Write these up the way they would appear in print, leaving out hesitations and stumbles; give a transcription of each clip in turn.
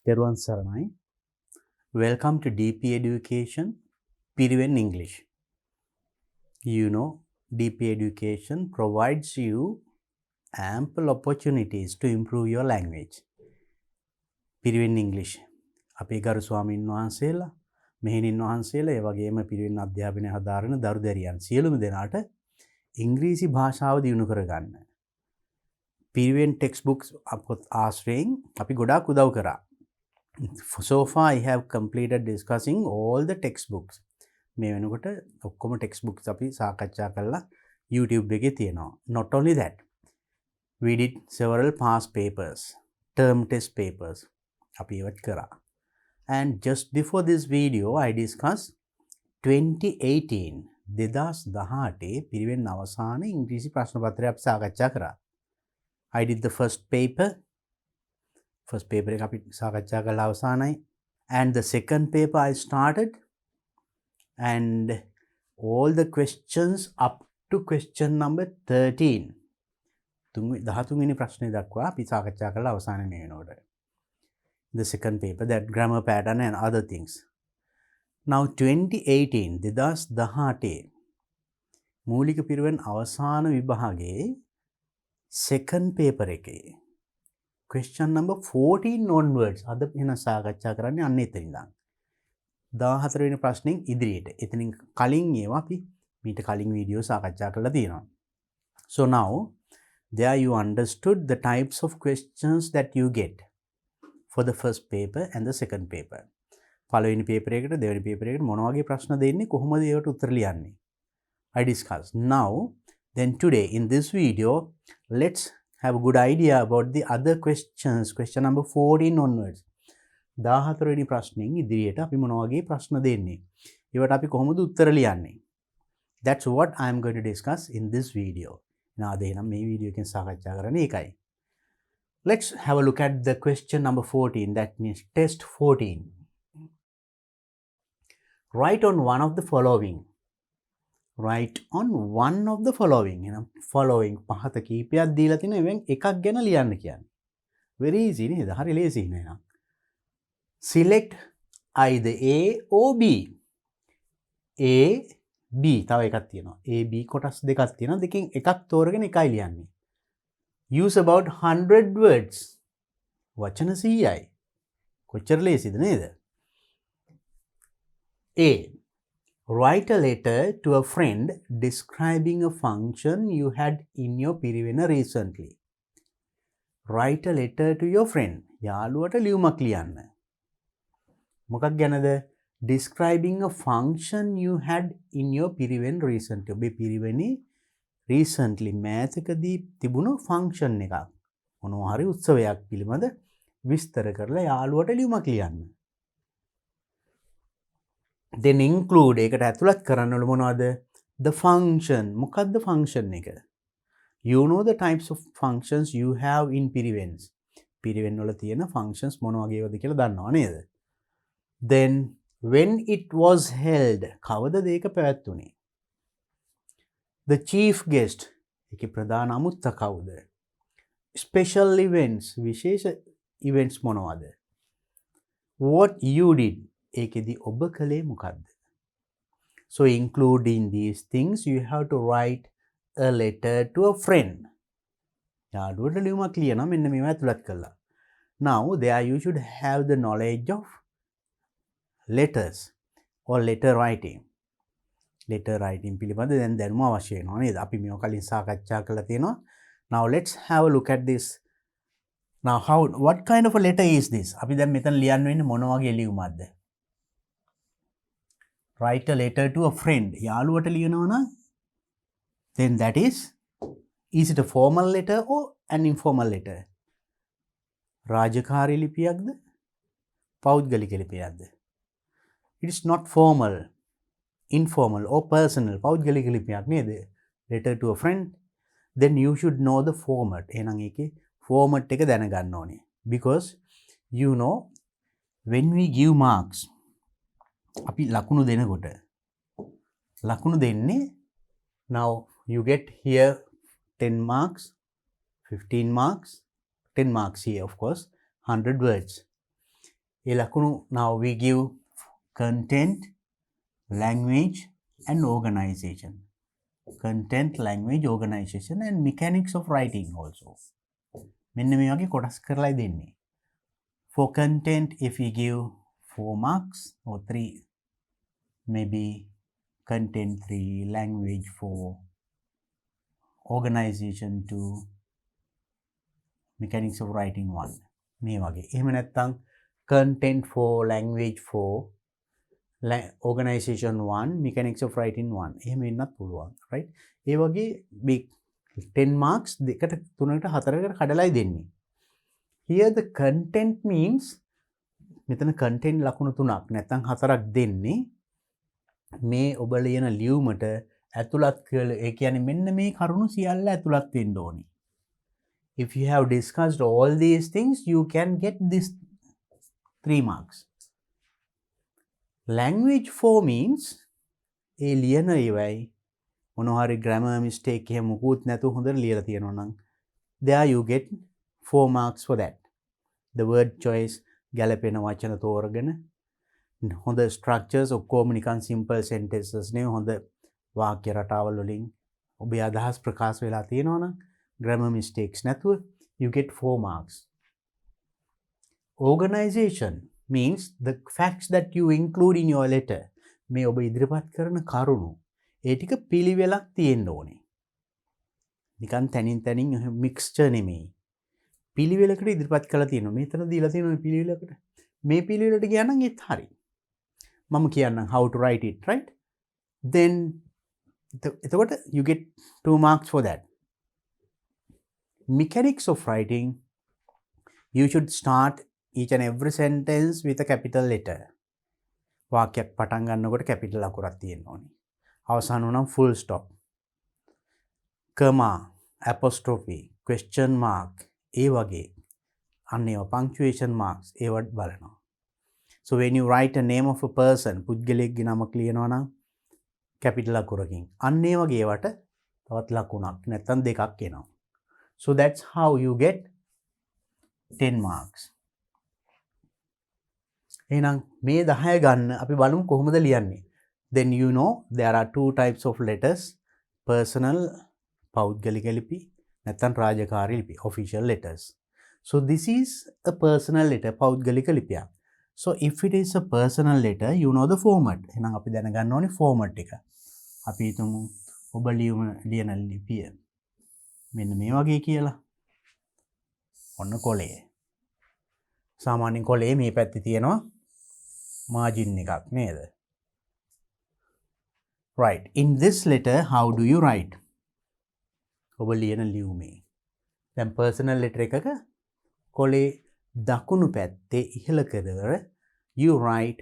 Teruvan Saranai. Welcome to DP Education Piriven English. You know, DP Education provides you ample opportunities to improve your language. Piriven English. අපේ ගරු ස්වාමීන් වහන්සේලා, මෙහෙණින් වහන්සේලා, ඒ වගේම පිරිවෙන් අධ්‍යාපනය හදාරන දරු දැරියන් සියලුම දෙනාට ඉංග්‍රීසි භාෂාව දියුණු කරගන්න. පිරිවෙන් ටෙක්ස්ට් බුක්ස් ආශ්‍රයෙන් අපි ගොඩාක් උදව් කරා. So far I have completed discussing all the textbooks. මේ වෙනකොට ඔක්කොම text books අපි සාකච්ඡා කරලා YouTube එකේ තියෙනවා. Not only that, we did several past papers, term test papers. අපි ඒවත් කරා. And just before this video I discussed 2018 2018 පිරිවෙන් අවසාන ඉංග්‍රීසි ප්‍රශ්න පත්‍රය අපි සාකච්ඡා කරා. I did the first paper එක අපි සාකච්ඡා කළා අවසానයි, and the second paper I started, and all the questions up to question number 13 13 වෙනි ප්‍රශ්නේ දක්වා අපි සාකච්ඡා කළා අවසාන මේ වෙනකොට. The second paper, that grammar pattern and other things. Now 2018 2018 මූලික පිරිවෙන් අවසාන විභාගයේ second paper එකේ question number 14 onwards අද වෙන සාකච්ඡා කරන්නේ අන්න එතන ඉඳන් 14 වෙනි ප්‍රශ්نين ඉදිරියට. එතනින් කලින් ඒවා අපි මීට කලින් වීඩියෝ සාකච්ඡා කරලා තියෙනවා. So now there you understood the types of questions that you get for the first paper and the second paper. පළවෙනි paper එකට දෙවෙනි paper එකට මොන වගේ ප්‍රශ්න දෙන්නේ, කොහොමද ඒකට උත්තර ලියන්නේ, I discussed. Now then today in this video let's have a good idea about the other questions, question number 14 onwards. 14 වෙනි ප්‍රශ්نين ඉදිරියට අපි මොන වගේ ප්‍රශ්න දෙන්නේ, ඒවට අපි කොහොමද උත්තර ලියන්නේ. That's what I am going to discuss in this video. නාද එහෙනම් මේ වීඩියෝ එකෙන් සාකච්ඡා කරන්නේ ඒකයි. Let's have a look at the question number 14, that means test 14. Write on one of the following. Write on one of the following. එහෙනම් following පහත කීපයක් දීලා තිනවා, එවෙන් එකක් ගැන ලියන්න කියන්නේ. Very easy නේද? හරි ලේසි නේද? Select either A or B. A B තව එකක් තියෙනවා. A B කොටස් දෙකක් තියෙනවා. දෙකෙන් එකක් තෝරගෙන එකයි ලියන්නේ. Use about 100 words. වචන 100යි. කොච්චර ලේසිද නේද? A. Write a letter to a friend describing a function you had in your Piriwena recently. Write a letter to your friend. යාළුවට ලියුමක් ලියන්න. මොකක් ගැනද? Describing a function you had in your Piriwen recently. ඔබේ පිරිවෙනේ recently මෑතකදී තිබුණු function එකක්, මොනවා හරි උත්සවයක් පිළිබඳ විස්තර කරලා යාළුවට ලියුමක් ලියන්න. Then include, ඒකට ඇතුළත් කරන්නවලු මොනවද? The function. මොකක්ද function එක? You know the types of functions you have in Pirivens. Piriven වල තියෙන functions මොන වගේවද කියලා දන්නවා නේද? Then when it was held, කවදද ඒක පැවැත්වුනේ? The chief guest, ඒකේ ප්‍රධාන අමුත්ත කවුද? Special events, විශේෂ events මොනවද? What you did, ඒකෙදි ඔබ කළේ මොකක්ද? So including these things you have to write a letter to a friend. යාළුවට ලියුමක් ලියනවා මෙන්න මේවා ඇතුළත් කළා. Now there you should have the knowledge of letters or letter writing. Letter writing පිළිබඳ දැනුම අවශ්‍ය වෙනවා නේද? අපි මේක කලින් සාකච්ඡා කරලා තියෙනවා. Now let's have a look at this. Now what kind of a letter is this? අපි දැන් මෙතන ලියන්න වෙන්නේ මොන වගේ ලියුමක්ද? Write a letter to a friend. යාළුවට ලියනවා නම් then that is it a formal letter or an informal letter? රාජකාරී ලිපියක්ද? පෞද්ගලික ලිපියක්ද? It is not formal, informal or personal. පෞද්ගලික ලිපියක් නේද? Letter to a friend. Then you should know the format. එහෙනම් ඒකේ format එක දැනගන්න ඕනේ. Because you know when we give marks, අපි ලකුණු දෙනකොට ලකුණු දෙන්නේ, now you get here 10 marks, 15 marks, 10 marks here of course, 100 words. ඒ ලකුණු now we give content, language and organization. Content, language, organization and mechanics of writing also. මෙන්න මේ වගේ කොටස් කරලා දෙන්නේ. For content, if we give 4 marks or 3, maybe content 3, language 4, organization 2, mechanics of writing 1. මේ වගේ. එහෙම නැත්නම් content 4, language 4, organization 1, mechanics of writing 1. එහෙම වෙන්නත් පුළුවන්. right? ඒ වගේ 10 marks දෙකට තුනකට හතරකට කඩලායි දෙන්නේ. Here the content means මෙතන content ලකුණු තුනක් නැත්නම් හතරක් දෙන්නේ මේ ඔබ ලියන ලියුමට ඇතුළත් කළ ඒ කියන්නේ මෙන්න මේ කරුණු සියල්ල ඇතුළත් වෙන්න ඕනි. If you have discussed all these things you can get this 3 marks. Language 4 means ඒ ලියන ඒවයි මොනවා හරි grammar mistake එහෙම මුකුත් නැතුව හොඳට ලියලා තියෙනවා නම් there you get 4 marks for that. The word choice ගැලපෙන වචන තෝරගෙන හොඳ structures ඔක්කොම නිකන් simple sentences නේ හොඳ වාක්‍ය රටාවල් වලින් ඔබේ අදහස් ප්‍රකාශ වෙලා තියෙනවා නම් grammar mistakes නැතුව you get 4 marks. Organization means the facts that you include in your letter. මේ ඔබ ඉදිරිපත් කරන කරුණු ඒ ටික පිළිවෙලක් තියෙන්න ඕනේ. නිකන් තනින් තනින් mixture නෙමෙයි. පිළිවෙලකට ඉදිරිපත් කරලා තියෙනවා. මෙතන දීලා තියෙනවා මේ පිළිවෙලකට. මේ පිළිවෙලට ගියා නම් ඒත් හරි. මම කියන්නම් how to write it, right? Then එතකොට you get 2 marks for that. Mechanics of writing, you should start each and every sentence with a capital letter. වාක්‍යයක් පටන් ගන්නකොට capital අකුරක් තියෙන්න ඕනේ. අවසන් වුණාම full stop, comma, apostrophe, question mark ඒ වගේ අන්න ඒවා punctuation marks ඒවත් බලනවා. So when you write a name of a person පුද්ගලයෙක්ගේ නමක් ලියනවා නම් capital අකුරකින් අන්න ඒ වගේ ඒවට තවත් ලකුණක් නැත්නම් දෙකක් එනවා. So that's how you get 10 marks. එහෙනම් මේ 10 ගන්න අපි බලමු කොහොමද ලියන්නේ. Then you know there are 2 types of letters, personal පෞද්ගලික ලිපි නැත්නම් රාජකාරී ලිපි, official letters. So this is a personal letter, පෞද්ගලික ලිපියක්. So if it is a personal letter, you know the format. එහෙනම් අපි දැනගන්න ඕනේ format එක. අපි හිතමු ඔබ ලියන ලිපිය මෙන්න මේ වගේ කියලා. ඔන්න කොලේ. සාමාන්‍යයෙන් කොලේ මේ පැත්තේ තියෙනවා margin එකක් නේද? Right. In this letter, how do you write? ඔබ ලියන ලියුමේ. දැන් personal letter එකක කොලේ දකුණු පැත්තේ ඉහළ කරවර you write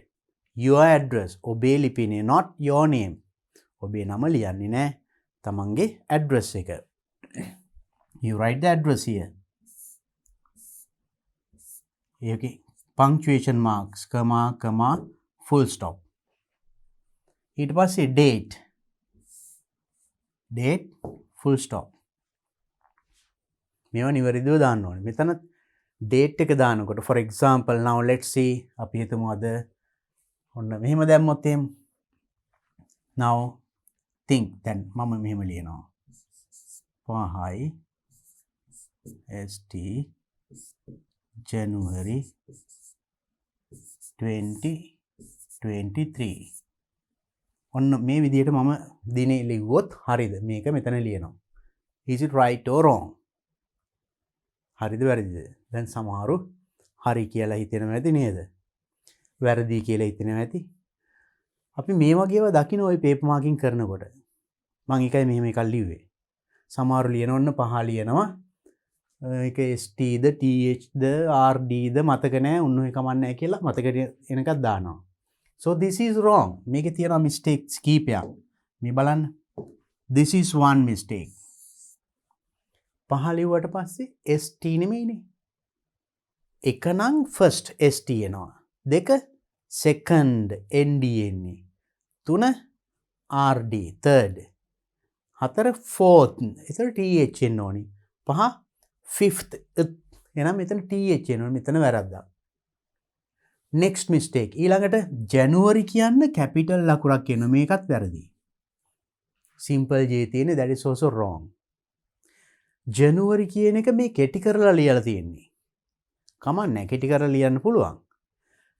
your address. ඔබේ ලිපිනේ, not your name. ඔබේ නම ලියන්නේ නැහැ. තමන්ගේ address එක. You write the address here. Okay. Punctuation marks, comma, comma, full stop. ඊට පස්සේ date, full stop. මේවා නිවැරදිව දාන්න ඕනේ. මෙතන date එක දානකොට for example now let's see අපි හිතමු අද ඔන්න මෙහෙම දැම්මොත් එහෙම. now think then මම මෙහෙම ලියනවා. 5යි ST January 2023. ඔන්න මේ විදිහට මම දිනේ ලිව්වොත් හරිද? මේක මෙතන ලියනවා. Is it right or wrong? හරිද වැරදිද? දැන් සමහරු හරි කියලා හිතෙනවා ඇති නේද? වැරදි කියලා හිතෙනවා ඇති. අපි මේ වගේව දකින්න ওই පේපර් මාකින් කරනකොට මම එකයි මෙහෙම එකක් ලිව්වේ. සමහරු ලියන ඔන්න 5 ලියනවා. ඒක ST ද TH ද RD ද මතක නැහැ. උන්නු එක කමන්නේ නැහැ කියලා මතකට එන එකක් දානවා. So this is wrong. මේකේ තියෙනවා mistakes කීපයක්. මේ බලන්න. This is one mistake. 5 ලිව්වට පස්සේ ST නෙමෙයිනේ. එක නම් first ST එනවා. දෙක second ND එන්නේ. 3 RD third. 4 fourth. එතන TH එන්න ඕනි. 5 fifth. එහෙනම් මෙතන TH එනවා. මෙතන වැරද්දක්. next mistake ඊළඟට January කියන්න capital ලකුණක් කියනවා මේකත් වැරදි simple J තියෙන්නේ that is also wrong January කියන එක මේ කෙටි කරලා ලියලා තියෙන්නේ කමන්නේ කෙටි කරලා ලියන්න පුළුවන්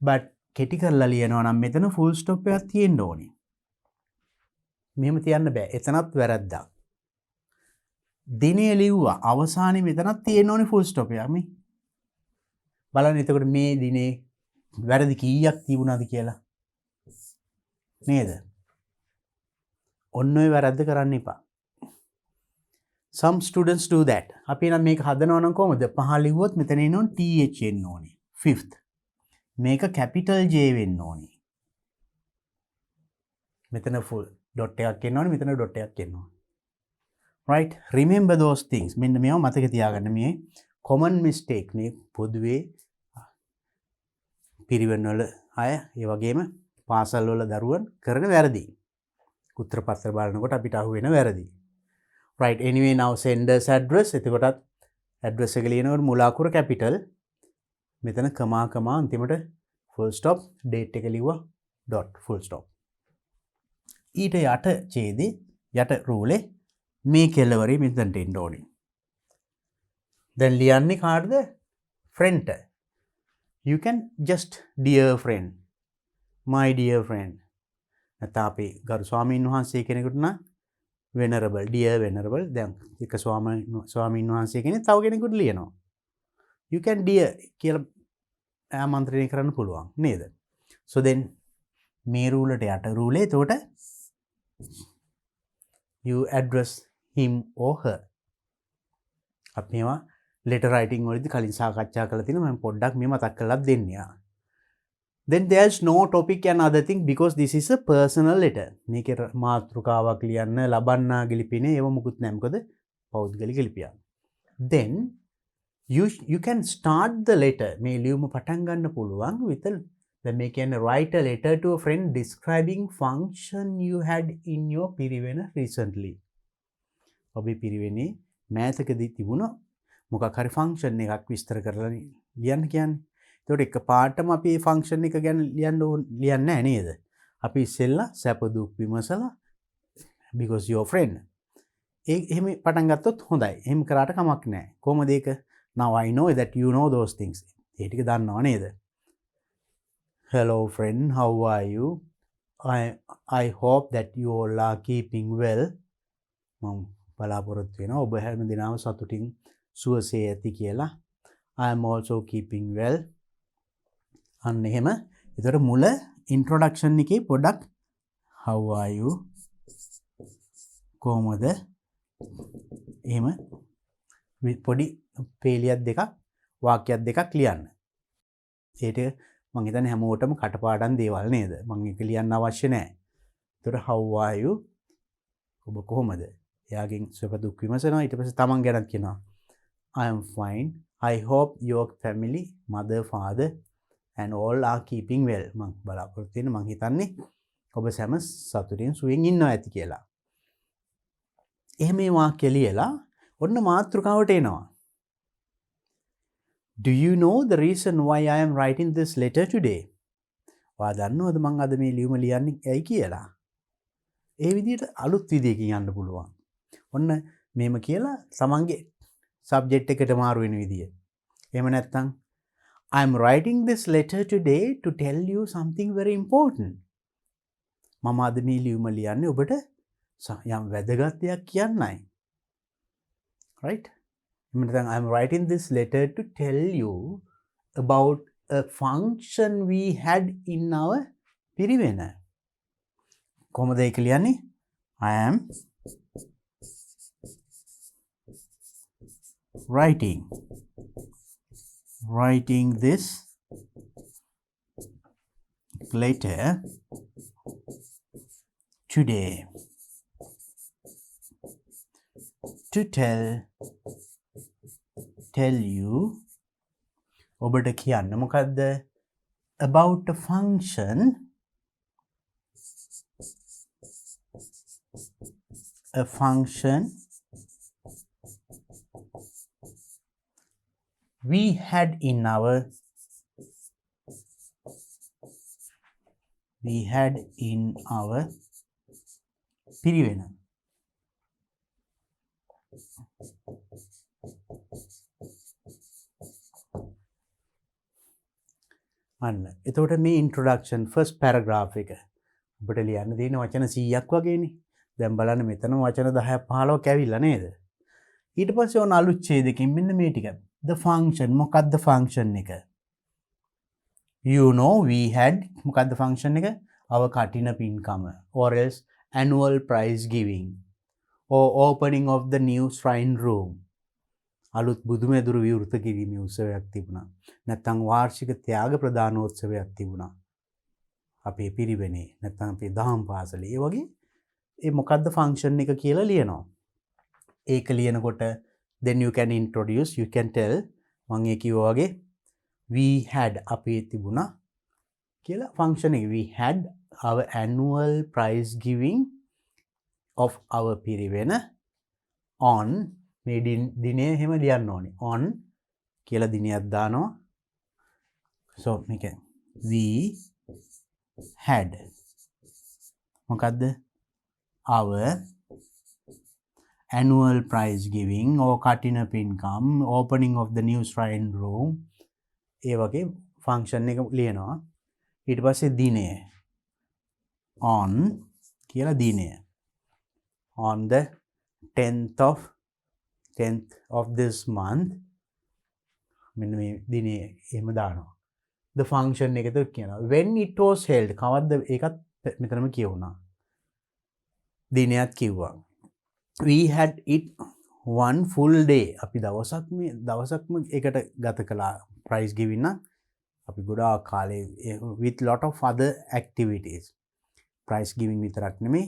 but කෙටි කරලා ලියනවා නම් මෙතන full stop එකක් තියෙන්න ඕනේ මෙහෙම තියන්න බෑ එතනත් වැරද්දක් දිනේ ලිව්වා අවසානයේ මෙතනත් තියෙන්න ඕනේ full stop එකක් මේ බලන්න එතකොට මේ දිනේ වැරදි කීයක් තිබුණාද කියලා නේද ඔන්න ඔය වැරද්ද කරන්න එපා some students do that අපි නම් මේක හදනවා නම් කොහොමද පහ ලිව්වොත් මෙතන එනෝන් th එන්න ඕනේ fifth මේක capital J වෙන්න ඕනේ මෙතන full dot එකක් එන්න ඕනේ මෙතන dot එකක් එන්න ඕනේ right remember those things මෙන්න මේව මතක තියාගන්න මේ common mistake මේ පොදුවේ පිරිවෙන් වල අය ඒ වගේම පාසල් වල දරුවන් කරන වැරදි. උත්තර පත්‍ර බලනකොට අපිට අහු වෙන වැරදි. right anyway now senders address එතකොටත් address එක ලියනකොට මුල අකුර capital මෙතන කමා අන්තිමට full stop date එක ලිව්වා dot full stop. ඊට යට ඡේදේ යට රූලේ මේ කෙළවරේ මෙතනට එන්න ඕනේ. දැන් ලියන්නේ කාටද? friend. You can just dear friend my dear friend නැත්නම් අපි ගරු ස්වාමීන් වහන්සේ කෙනෙකුට නම් venerable dear venerable දැන් එක ස්වාමීන් වහන්සේ කෙනෙක් තව කෙනෙකුට ලියනවා you can dear කියලා ආමන්ත්‍රණය කරන්න පුළුවන් නේද so then මේ රූලට යට රූලේ එතකොට you address him or her අපි මේවා letter writing වලදී කලින් සාකච්ඡා කරලා තිනවා මම පොඩ්ඩක් මේ මතක් කරලා දෙන්න. Then there's no topic and other thing because this is a personal letter. මේකේ මාතෘකාවක් ලියන්න ලබන්නාගේ ලිපිනේ ඒව මුකුත් නැහැ. මොකද පෞද්ගලික ලිපියක්. Then you can start the letter. මේ ලියුම පටන් ගන්න පුළුවන් with then මේ කියන්නේ write a letter to a friend describing function you had in your Piriwena recently. ඔබේ පිරිවෙනේ මෑතකදී තිබුණා මොකක් හරි ෆන්ක්ෂන් එකක් විස්තර කරලා ලියන්න කියන්නේ. ඒකට එකපාරටම අපි මේ ෆන්ක්ෂන් එක ගැන ලියන්නේ නැහැ නේද? අපි ඉස්සෙල්ලා සැප දුක් විමසලා because your friend. එහෙම පටන් ගත්තොත් හොඳයි. එහෙම කරාට කමක් නැහැ. කොහොමද ඒක? Now I know that you know those things. ඒ ටික දන්නව නේද? Hello friend, how are you? I hope that you all are keeping well. මම බලාපොරොත්තු වෙනවා ඔබ හැම දිනම සතුටින් සුවසේ ඇති කියලා. I am also keeping well. අන්න එහෙම. ඒතර මුල introduction එකේ පොඩක් how are you? කොහොමද? එහෙම පොඩි පේලියක් දෙකක් වාක්‍යයක් දෙකක් ලියන්න. ඒක මම හිතන්නේ හැමෝටම කටපාඩම් දේවල් නේද? මම ඒක ලියන්න අවශ්‍ය නැහැ. ඒතර how are you? ඔබ කොහොමද? එයාගෙන් සුවප දුක් විමසනවා ඊට පස්සේ තමන් ගැනත් කියනවා I am fine. I hope your family, mother, father and all are keeping well. මම බලාපොරොත්තු වෙන මම හිතන්නේ ඔබ සැම සතුටින් සුවෙන් ඉන්නවා ඇති කියලා. එහෙම මේ වාක්‍ය ලියලා ඔන්න මාතෘකාවට එනවා. Do you know the reason why I am writing this letter today? ඔයා දන්නවද මම අද මේ ලියුම ලියන්නේ ඇයි කියලා? ඒ විදිහට අලුත් විදිහකින් යන්න පුළුවන්. ඔන්න මේම කියලා තමන්ගේ subject එකට මාරු වෙන විදිය. එහෙම නැත්නම් I am writing this letter today to tell you something very important. මම අද මේ ලියුම ලියන්නේ ඔබට යම් වැදගත් දෙයක් කියන්නයි. Right? එහෙම නැත්නම් I am writing this letter to tell you about a function we had in our Piriwena. කොහොමද ඒක ලියන්නේ? I am writing this letter today to tell you ඔබට කියන්න මොකද්ද about a function we had in our we had in our Piriwena. අන්න එතකොට මේ introduction first paragraph එක ඔබට ලියන්න තියෙන වචන 100ක් වගේනේ. දැන් බලන්න මෙතන වචන 10ක් 15ක් ඇවිල්ලා නේද? ඊට පස්සේ ඔන්න අලුත් ඡේදකින් මෙන්න මේ ටික. the function මොකක්ද function එක? you know we had මොකක්ද function එක? our කටින පින්කම or else annual prize giving or opening of the new shrine room. අලුත් බුදුමෙදුරු විවෘත කිරීමේ උත්සවයක් තිබුණා. නැත්නම් වාර්ෂික ත්‍යාග ප්‍රදානෝත්සවයක් තිබුණා. අපේ පිරිවෙනේ නැත්නම් අපේ දහම් පාසලේ. ඒ වගේ ඒ මොකද්ද ෆන්ක්ෂන් එක කියලා ලියනවා. ඒක ලියනකොට then you can introduce, you can tell මම ඒ කිව්වා වගේ we had අපේ තිබුණා කියලා ෆන්ක්ෂන් එක. we had our annual prize giving of our Piriwena on මේ දිනේ එහෙම ලියන්න ඕනේ. on කියලා දිනයක් දානවා. so මේක we had මොකද්ද? our annual prize giving or කටින පින්කම් opening of the new shrine room ඒ වගේ ෆන්ක්ෂන් එක ලියනවා. ඊට පස්සේ දිනය on කියලා දිනය on the 10th of this month මෙන්න මේ දිනේ එහෙම දානවා. the function එකද කියනවා. when it was held කවද්ද ඒකත් මෙතනම කියවුණා. දිනයත් කිව්වා. we had it one full day අපි දවසක්ම ඒකට ගත කළා prize giving නම් අපි ගොඩාක් කාලේ with lot of other activities. prize giving විතරක් නෙමෙයි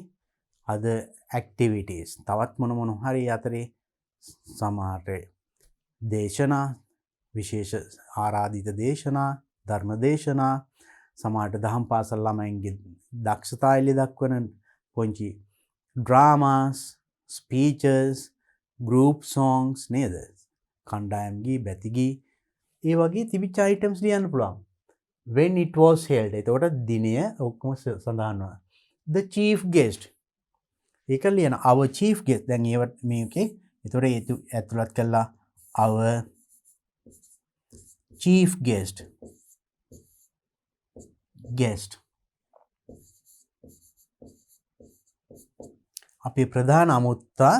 other activities තවත් මොන හරි අතරේ සමහර දේශනා විශේෂ ආරාධිත දේශනා ධර්ම දේශනා සමහරට දහම් පාසල් ළමයින්ගේ දක්ෂතා එළි දක්වන පොන්චි dramas speeches group songs නේද කණ්ඩායම් ගී බැති ගී ඒ වගේ තිබිච්ච items ලියන්න පුළුවන් when it was held එතකොට දිනය ඔක්කොම සඳහන් වෙනවා the chief guest ඒක ලියන our chief guest දැන් ඒවත් මේකේ එතකොට ඒ ඇතුළත් කළා our chief guest අපේ ප්‍රධාන අමුත්තා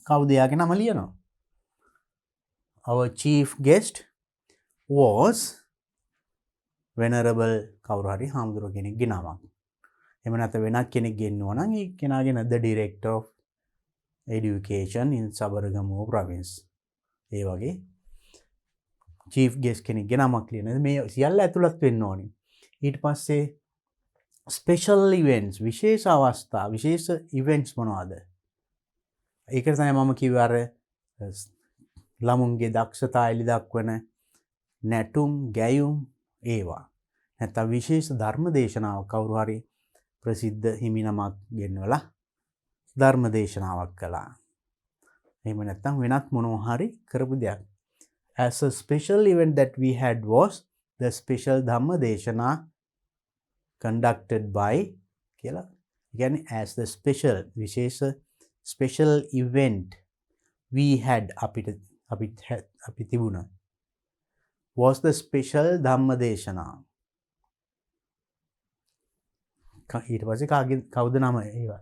කවුද යාගේ නම ලියනවා our chief guest was venerable කවුරු හරි හාමුදුරුවෝ කෙනෙක්ගේ නමක් එහෙම නැත්නම් වෙනත් කෙනෙක් ගෙන්නනවා නම් ඒ කෙනාගේ the director of education in Sabaragamu province ඒ වගේ chief guest කෙනෙක්ගේ නමක් ලියන මේ සියල්ල ඇතුළත් වෙන්න ඕනේ ඊට පස්සේ special events විශේෂ අවස්ථා විශේෂ events මොනවාද ඒකට තමයි මම කිව්වේ අර ළමුන්ගේ දක්ෂතා එළි දක්වන නැටුම් ගැයුම් ඒවා නැත්නම් විශේෂ ධර්ම දේශනාවක් කවුරු හරි ප්‍රසිද්ධ හිමිනමක් ගෙන්නවලා ධර්ම දේශනාවක් කළා එහෙම නැත්නම් වෙනත් මොනවා හරි කරපු දෙයක් as a special event that we had was the special dhamma deshana conducted by කියලා කියන්නේ as the special විශේෂ special event we had අපි තිබුණා was the special dhamma deshana ඊට පස්සේ කවුද නම ඒවා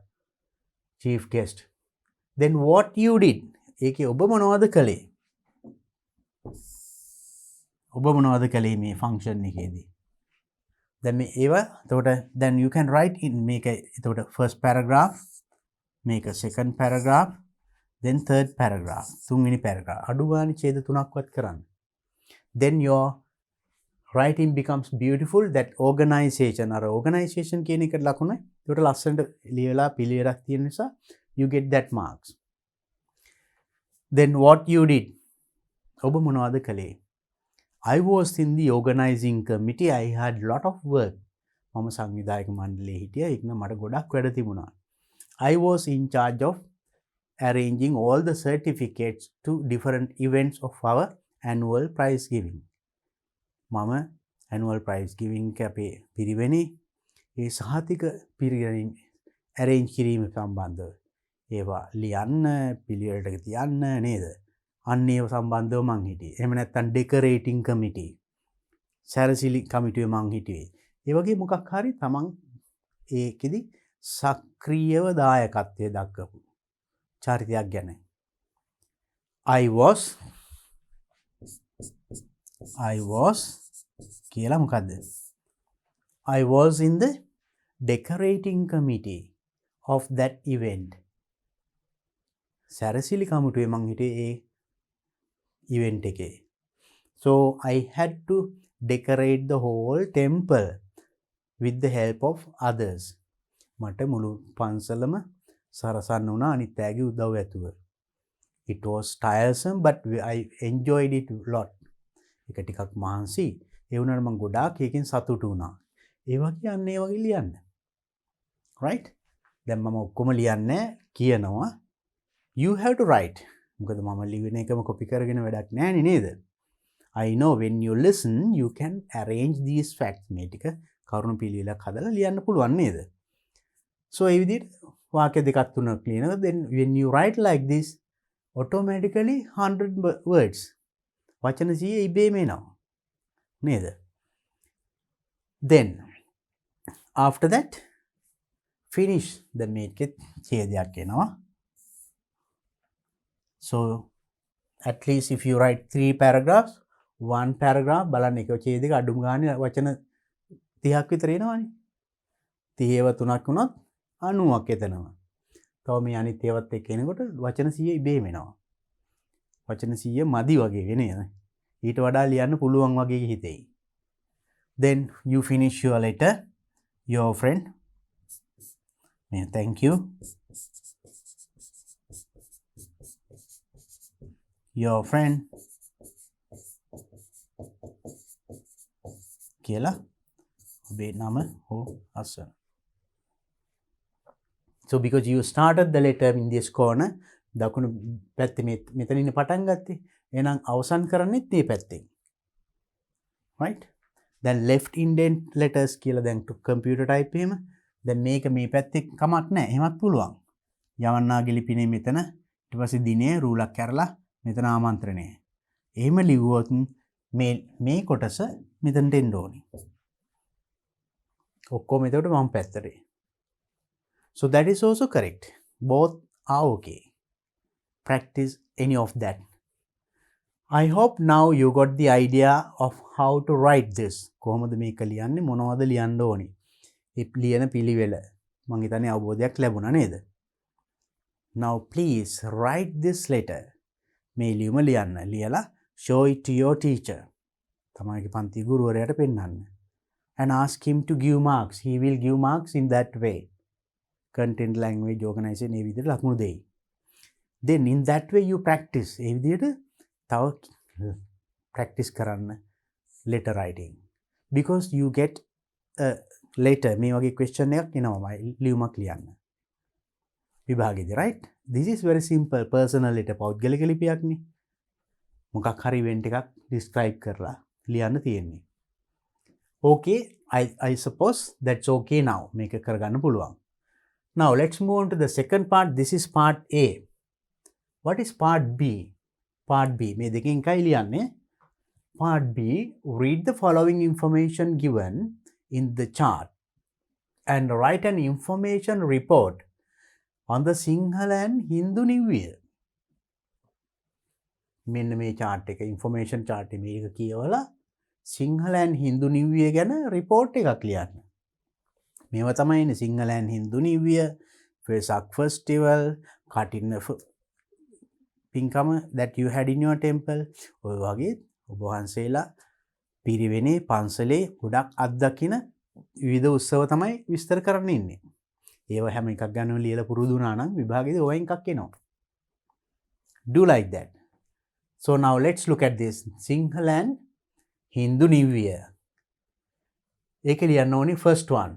chief guest then what you did ඒකේ ඔබ මොනවද කළේ මේ function එකේදී දැන් මේ ඒවා එතකොට then you can write in මේක එතකොට first paragraph මේක second paragraph then third paragraph තුන්වෙනි paragraph අඩු ගානේ ඡේද තුනක්වත් කරන්න then your writing becomes beautiful that organization අර organization කියන එකට ලකුණ ඒකට ලස්සනට ලියලා පිළිවෙලක් තියෙන නිසා you get that marks then what you did ඔබ මොනවද කළේ I was in the organizing committee I had lot of work මම සංවිධායක මණ්ඩලයේ හිටියා ඒක නම් මට ගොඩක් වැඩ තිබුණා I was in charge of arranging all the certificates to different events of our annual prize giving මම annual prize giving එක අපේ පිරිවෙනේ ඒ සහතික පිරිගැනීම arrange කිරීම සම්බන්ධව ඒවා ලියන්න පිළිවෙලට තියන්න නේද? අන්න ඒව සම්බන්ධව මං හිටියේ. එහෙම නැත්නම් decorating committee සැරසිලි කමිටුවේ මං හිටියේ. ඒ වගේ මොකක් හරි තමන් ඒකෙදි සක්‍රියව දායකත්වය දක්වපු චරිතයක් ගැන. I was කියලා මොකද්ද? I was in the decorating committee of that event. සැරසිලි කමිටුවේ මං හිටියේ ඒ event එකේ. So I had to decorate the whole temple with the help of others. මට මුළු පන්සලම සරසන්න වුණා අනිත් අයගේ උදව් ඇතුව. It was tiresome but I enjoyed it a lot. ඒක ටිකක් මහන්සි. ඒ වුණාට මම ගොඩාක් ඒකෙන් සතුටු වුණා. ඒ වගේ අන්න ඒ වගේ ලියන්න. right? දැන් මම ඔක්කොම ලියන්නේ කියනවා you have to write. මොකද මම ලියන එකම කොපි කරගෙන වැඩක් නැහැ නේද? I know when you listen you can arrange these facts. මේ ටික කරුණු පිළිවෙලක් හදලා ලියන්න පුළුවන් නේද? So ඒ විදිහට වාක්‍ය දෙකක් තුනක් ලියනවා. Then when you write like this automatically 100 words වචන 100 ඉබේම එනවා නේද? Then after that finish the මේකේ ඡේදයක් එනවා. So at least if you write 3 paragraphs, one paragraph බලන්න එක ඡේදයක අඩුම ගානේ වචන 30ක් විතර එනවනේ. 30ව 3ක් වුණොත් 90ක් එතනවා. තව මේ අනිත් ඒවත් එක්ක එනකොට වචන 100 ඉබේම එනවා. වචන 100 මදි වගේ නේද? ඊට වඩා ලියන්න පුළුවන් වගේ හිතෙයි. Then you finish your letter, your friend. Thank you. Your friend. කියලා ඔබේ නම හෝ අසන. So because you started the letter in this corner, දකුණු පැත්තේ මෙතන ඉන්න පටන් ගත්තේ. එහෙනම් අවසන් කරන්නේත් මේ පැත්තෙන්. right? දැන් left indent letters කියලා දැන් computer type එහෙම. දැන් මේක මේ පැත්තේ කමක් නැහැ. එහෙමත් පුළුවන්. යවන්නාගේ ලිපිනේ මෙතන ඊට පස්සේ දිනේ රූලක් කරලා මෙතන ආමන්ත්‍රණය. එහෙම ලිව්වොත් මේ කොටස මෙතනට එන්න ඕනේ. ඔක්කොම එතකොට මම පැත්තට. So that is also correct. Both are okay. Practice any of that. I hope now you got the idea of how to write this. කොහොමද මේක ලියන්නේ මොනවද ලියන්න ඕනේ? ඒ ලියන පිළිවෙල මම හිතන්නේ අවබෝධයක් ලැබුණා නේද? Now please write this letter. මේ ලියුම ලියන්න. ලියලා show it to your teacher. තමයිගේ පන්ති ගුරුවරයාට පෙන්නන්න. And ask him to give marks. He will give marks in that way. Content language organization ඒ විදිහට ලකුණු දෙයි. Then in that way you practice. ඒ විදිහට තව practice කරන්න letter writing. Because you get a letter මේ වගේ question එකක් එනවා ලියුමක් ලියන්න. විභාගෙදී right? This is very simple personal letter. පෞද්ගලික ලිපියක් නේ. මොකක් හරි event එකක් describe කරලා ලියන්න තියෙන්නේ. Okay, I suppose that's okay now. මේක කරගන්න පුළුවන්. Now let's move on to the second part. This is part A. What is part B? Part B. මේ දෙකෙන් එකයි ලියන්නේ. Part B, read the following information given in the chart and write an information report on the Sinhala and Hindu New Year. මෙන්න මේ chart එක information chart එක මේක කියවලා Sinhala and Hindu New Year ගැන report එකක් ලියන්න. මේවා තමයි ඉන්නේ Sinhala and Hindu New Year, Vesak festival, කටින්න පින්කම that you had in your temple. ඔය වගේ ඔබ වහන්සේලා පිරිවෙනේ පන්සලේ ගොඩක් අත්දකින විවිධ උත්සව තමයි විස්තර කරන්න ඉන්නේ. ඒව හැම එකක් ගන්නව ලියලා පුරුදු වුණා නම් විභාගෙදී ඔය එකක් එනවා. Do like that. So now let's look at this Sinhala and Hindu New Year. ඒක ලියන්න ඕනේ first one.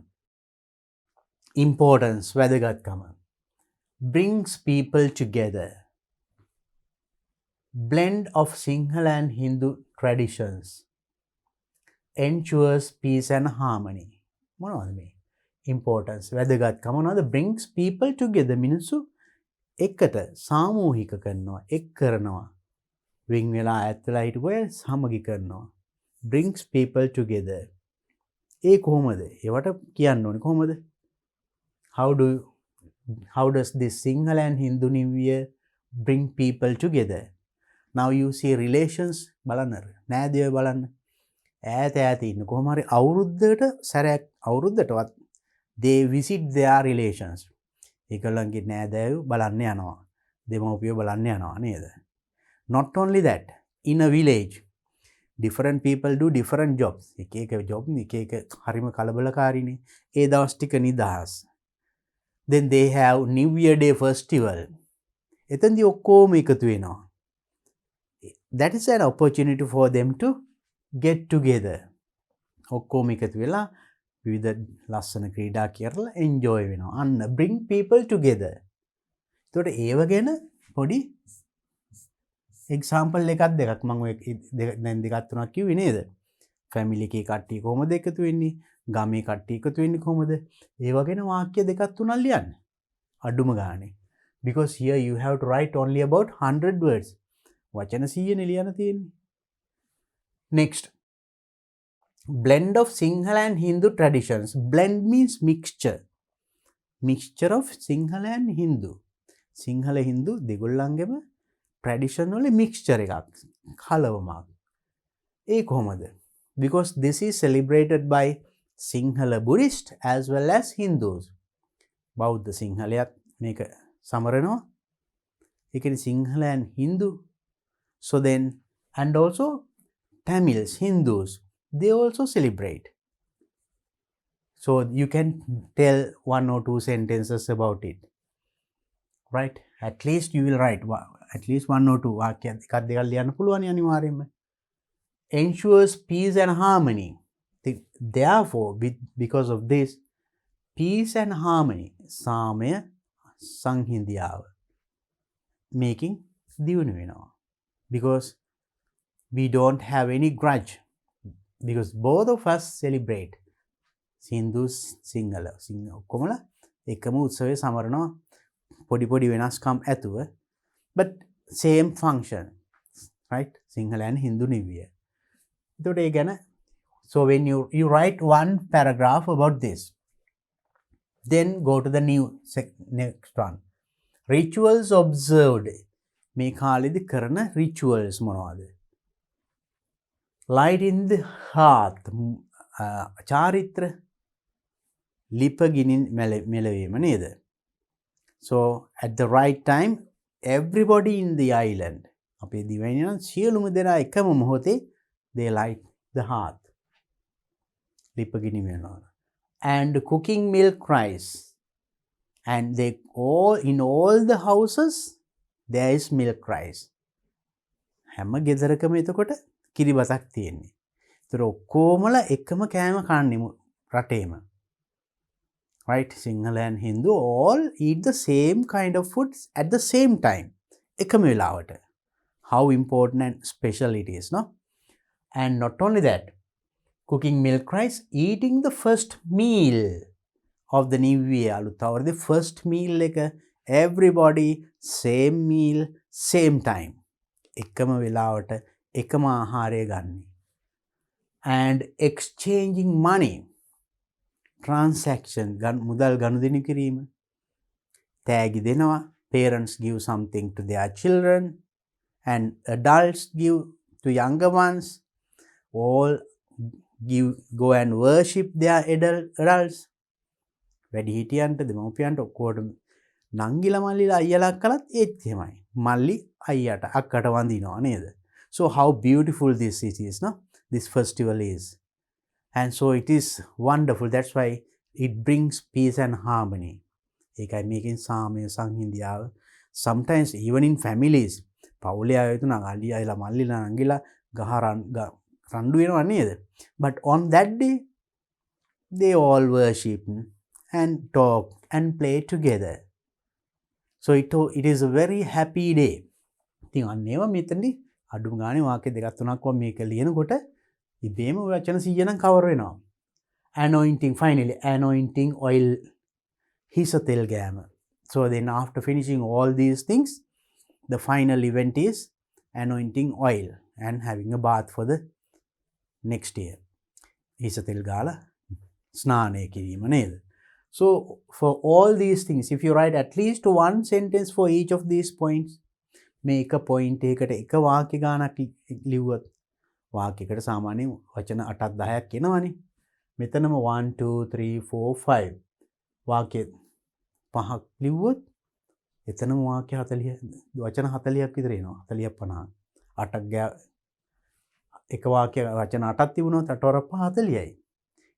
Importance වැදගත්කම. Brings people together. Blend of Sinhala and Hindu traditions. Ensures peace and harmony. මොනවද මේ? importance වැදගත්කම මොනවද? brings people together මිනිස්සු එකට සාමූහික කරනවා, එක් කරනවා. වෙන් වෙලා ඈත් වෙලා හිටපු අය සමගි කරනවා. brings people together. ඒ කොහොමද? ඒවට කියන්න ඕනේ කොහොමද? how does this Sinhala and Hindu New Year bring people together? Now you see relations බලන්න. නෑදෑයෝ බලන්න. ඈත ඈත ඉන්න කොහොම හරි අවුරුද්දකට සැරයක් අවුරුද්දටවත් they visit their relations. ඒගොල්ලන්ගේ නෑදෑයෝ බලන්න යනවා. දෙමව්පියෝ බලන්න යනවා නේද? Not only that, in a village, different people do different jobs. එක එක job එක එක හරිම කලබලකාරීනේ. ඒ දවස් ටික නිදහස්. Then they have New Year Day festival. එතෙන්දී ඔක්කොම එකතු වෙනවා. That is an opportunity for them to get together. ඔක්කොම එකතු වෙලා විවිධ ලස්සන ක්‍රීඩා කරලා enjoy වෙනවා. අන්න bring people together. එතකොට ඒව ගැන පොඩි එක්සාම්පල් එකක් දෙකක් මම ඔය දැන් දෙකක් තුනක් කිව්වේ නේද? ෆැමිලි එකේ කට්ටිය කොහොමද එකතු වෙන්නේ? ගමේ කට්ටිය එකතු වෙන්නේ කොහොමද? ඒ වගේන වාක්‍ය දෙකක් තුනක් ලියන්න. අඩුම ගානේ. Because here you have to write only about 100 words. වචන 100 ලියන්න තියෙන්නේ. Next. Blend of Sinhala and Hindu traditions. Blend means mixture. Mixture of Sinhala and Hindu. Sinhala Hindu දෙගොල්ලන්ගෙම tradition වල mixture එකක්. කලවමක්. ඒ කොහොමද? Because this is celebrated by Sinhala Buddhist as well as Hindus. බෞද්ධ සිංහලයක් මේක සමරනවා. ඒ කියන්නේ Sinhala and Hindu. So then, and also Tamils, Hindus, they also celebrate. So you can tell one or two sentences about it. Right? At least you will write at least one or two. එකක් දෙකක් ලියන්න පුළුවන් අනිවාර්යයෙන්ම. Ensures peace and harmony. Therefore, because of this, peace and harmony, සාමය සංහිඳියාව making දියුණු වෙනවා. Because we don't have any grudge. Because both of us celebrate. Hindus, Sinhala. කොමල එකම උත්සවය සමරනවා පොඩි පොඩි වෙනස්කම් ඇතුව. But same function. Right? Sinhala and Hindu New Year. එතකොට ඒ ගැන so when you write one paragraph about this, then go to the next one. Rituals observed. මේ කාලෙදි කරන rituals මොනවද? Light in the heart. චාරිත්‍ර ලිපගිනින් මෙලවීම නේද? So at the right time, everybody in the island, අපේ දිවයිනේ නම් සියලුම දෙනා එකම මොහොතේ they light the hearth. ලිපගිනි වෙනවා. And cooking milk rice. And they all in all the houses there is milk rice. හැම ගෙදරකම එතකොට කිරිබතක් තියෙන්නේ. ඒතර ඔක්කොමලා එකම කෑම කන්නේ රටේම. Right? Sinhala and Hindu all eat the same kind of foods at the same time. එකම වෙලාවට. How important and special it is, no? And not only that, cooking milk rice, eating the first meal of the new year. Or the first meal like everybody same meal same time. එකම වෙලාවට එකම ආහාරය ගන්න. And exchanging money. Transaction, මුදල් ගනුදෙනු කිරීම. තෑගි දෙනවා. Parents give something to their children and adults give to younger ones. All go and worship their adults. වැඩිහිටියන්ට දෙමව්පියන්ට ඔක්කොටම නංගිලා මල්ලිලා අයියලා අක්කලාත් ඒත් එහෙමයි. මල්ලි අයියට අක්කට වඳිනවා නේද? So how beautiful this is, no? This festival is. And so it is wonderful. That's why it brings peace and harmony. ඒකයි මේකෙන් සාමය සංහිඳියාව. Sometimes even in families, පවුලේ අය තුන අලියලා මල්ලිලා නංගිලා රණ්ඩු වෙනවා නේද? But on that day, they all worship and talk and play together. So it is a very happy day. ඉතින් අන්න ඒවා මෙතනදී අඩුම ගානේ වාක්‍ය දෙකක් තුනක් වගේ මේක ලියනකොට ඉබේම වචන 100 නම් කවර් වෙනවා. anointing, finally anointing oil, හිස තෙල් ගෑම. So then after finishing all these things, the final event is anointing oil and having a bath for the next year. හිස තෙල් ගාලා ස්නානය කිරීම නේද? So for all these things, if you write at least one sentence for each of these points, මේ එක point එකකට එක වාක්‍ය ගානක් ලිව්වොත් වාක්‍යයකට සාමාන්‍යයෙන් වචන 8ක් 10ක් එනවනේ. මෙතනම 1 2 3 4 5 වාක්‍ය 5ක් ලිව්වොත් එතනම වාක්‍ය 40 වචන 40ක් විතර එනවා. 40 50. 8ක් එක වාක්‍ය වචන 8ක් තිබුණොත් 8 වර 5 40යි.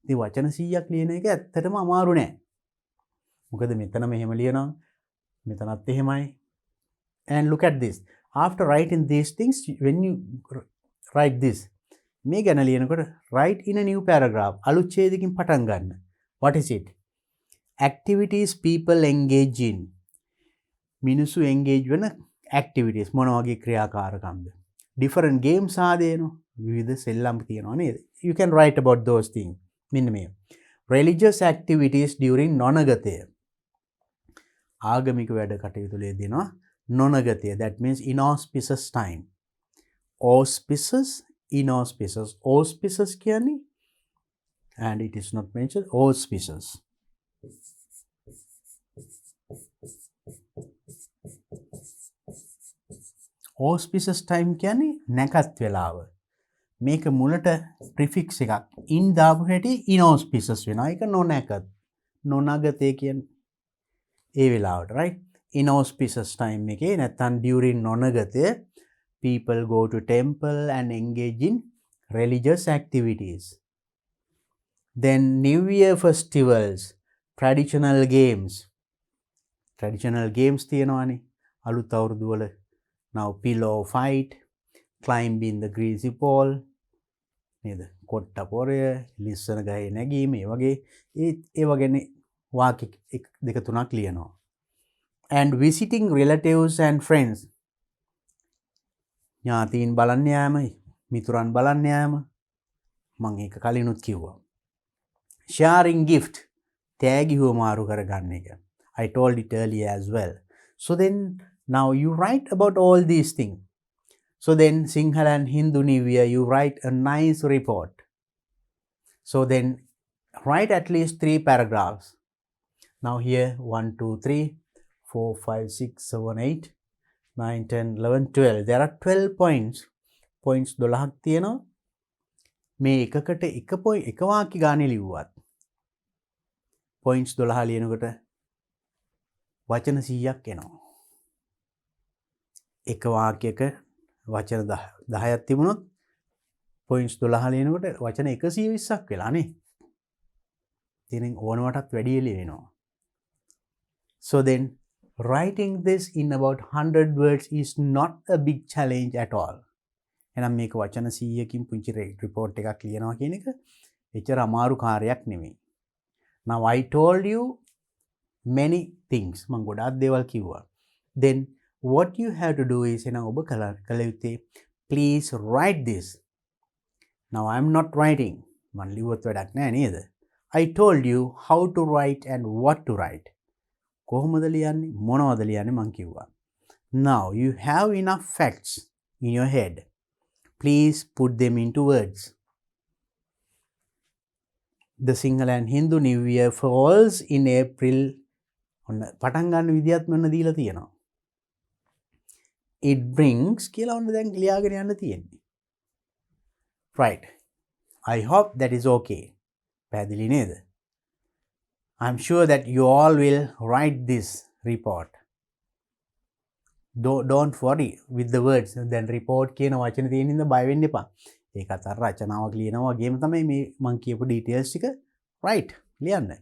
ඉතින් වචන 100ක් ලියන එක ඇත්තටම අමාරු නෑ. මොකද මෙතනම එහෙම ලියනවා. මෙතනත් එහෙමයි. And look at this. After writing these things, when you write this, මේ ගැන ලියනකොට write in a new paragraph. අලුත් ඡේදකින් පටන් ගන්න. What is it? Activities people engage in. මිනිස්සු engage වෙන activities මොන වගේ ක්‍රියාකාරකම්ද? Different games ආදේනෝ. විවිධ සෙල්ලම් තියෙනවා නේද? You can write about those things. මෙන්න මේ. Religious activities during නොනගතය. ආගමික වැඩ කටයුතුලේ දෙනවා නොනගතය. That means inauspicious time. Auspicious, inauspicious. Auspicious කියන්නේ and it is not mentioned. Auspicious. Auspicious time කියන්නේ නැකත් වෙලාව. මේක මුලට prefix එකක් in දාපු හැටි inauspicious වෙනවා. ඒක නොනැකත්. නොනගතය කියන්නේ ඒ වෙලාවට, right? Inauspicious time එකේ නැත්තම් during නොනගතය people go to temple and engage in religious activities. Then New Year festivals, traditional games. Traditional games තියෙනවානේ. අලුත් අවුරුදු වල now pillow fight, climbing the greasy pole, නේද? කොට්ට පොරය, ලිස්සන ගහේ නැගීම, ඒ වගේ ඒ වගේනේ වාක්‍ය දෙක තුනක් ලියනවා. And visiting relatives and friends. ඥාතීන් බලන්න යාම, මිතුරන් බලන්න යාම. මම ඒක කලිනුත් කිව්වා. Sharing gift. තෑගි හුවමාරු කරගන්න එක. I told it earlier as well. So then now you write about all these things. So then Sinhala and Hindu New Year, you write a nice report. So then write at least 3 paragraphs. Now here 1 2 3 4 5 6 7 8 9 10 11 12. There are 12 points. Points 12ක් තියෙනවා. මේ එකකට එක වාක්‍ය ගානේ ලිව්වත් points 12 ලියනකොට වචන 100ක් එනවා. එක වාක්‍යයක වචන 10ක් තිබුණොත් points 12 ලියනකොට වචන 120ක් වෙලානේ. ඉතින් ඕනවටත් වැඩි ලියනවා. So then writing this in about 100 words is not a big challenge at all. එහෙනම් මේක වචන 100කින් පුංචි report එකක් ලියනවා කියන එක එච්චර අමාරු කාර්යයක් නෙමෙයි. Now I told you many things. මම ගොඩාක් දේවල් කිව්වා. Then what you have to do is එහෙනම් ඔබ කළ යුත්තේ please write this. Now I am not writing. මම ලිව්වොත් වැඩක් නෑ නේද? I told you how to write and what to write. කොහොමද ලියන්නේ මොනවද ලියන්නේ මං කිව්වා. Now you have enough facts in your head. Please put them into words. The Sinhala and Hindu New Year falls in April. පටන් ගන්න විදියත් මොන දීලා තියෙනවා. It brings කියලා ඔන්න දැන් ලියාගෙන යන්න තියෙන්නේ. Right. I hope that is okay. පැහැදිලි නේද? I'm sure that you all will write this report. Don't worry with the words. Then report කියන වචන තියෙන ඉඳ බය වෙන්න එපා. ඒකත් අර රචනාවක් ලියනවා වගේම තමයි මේ මම කියපු details ටික write ලියන්න.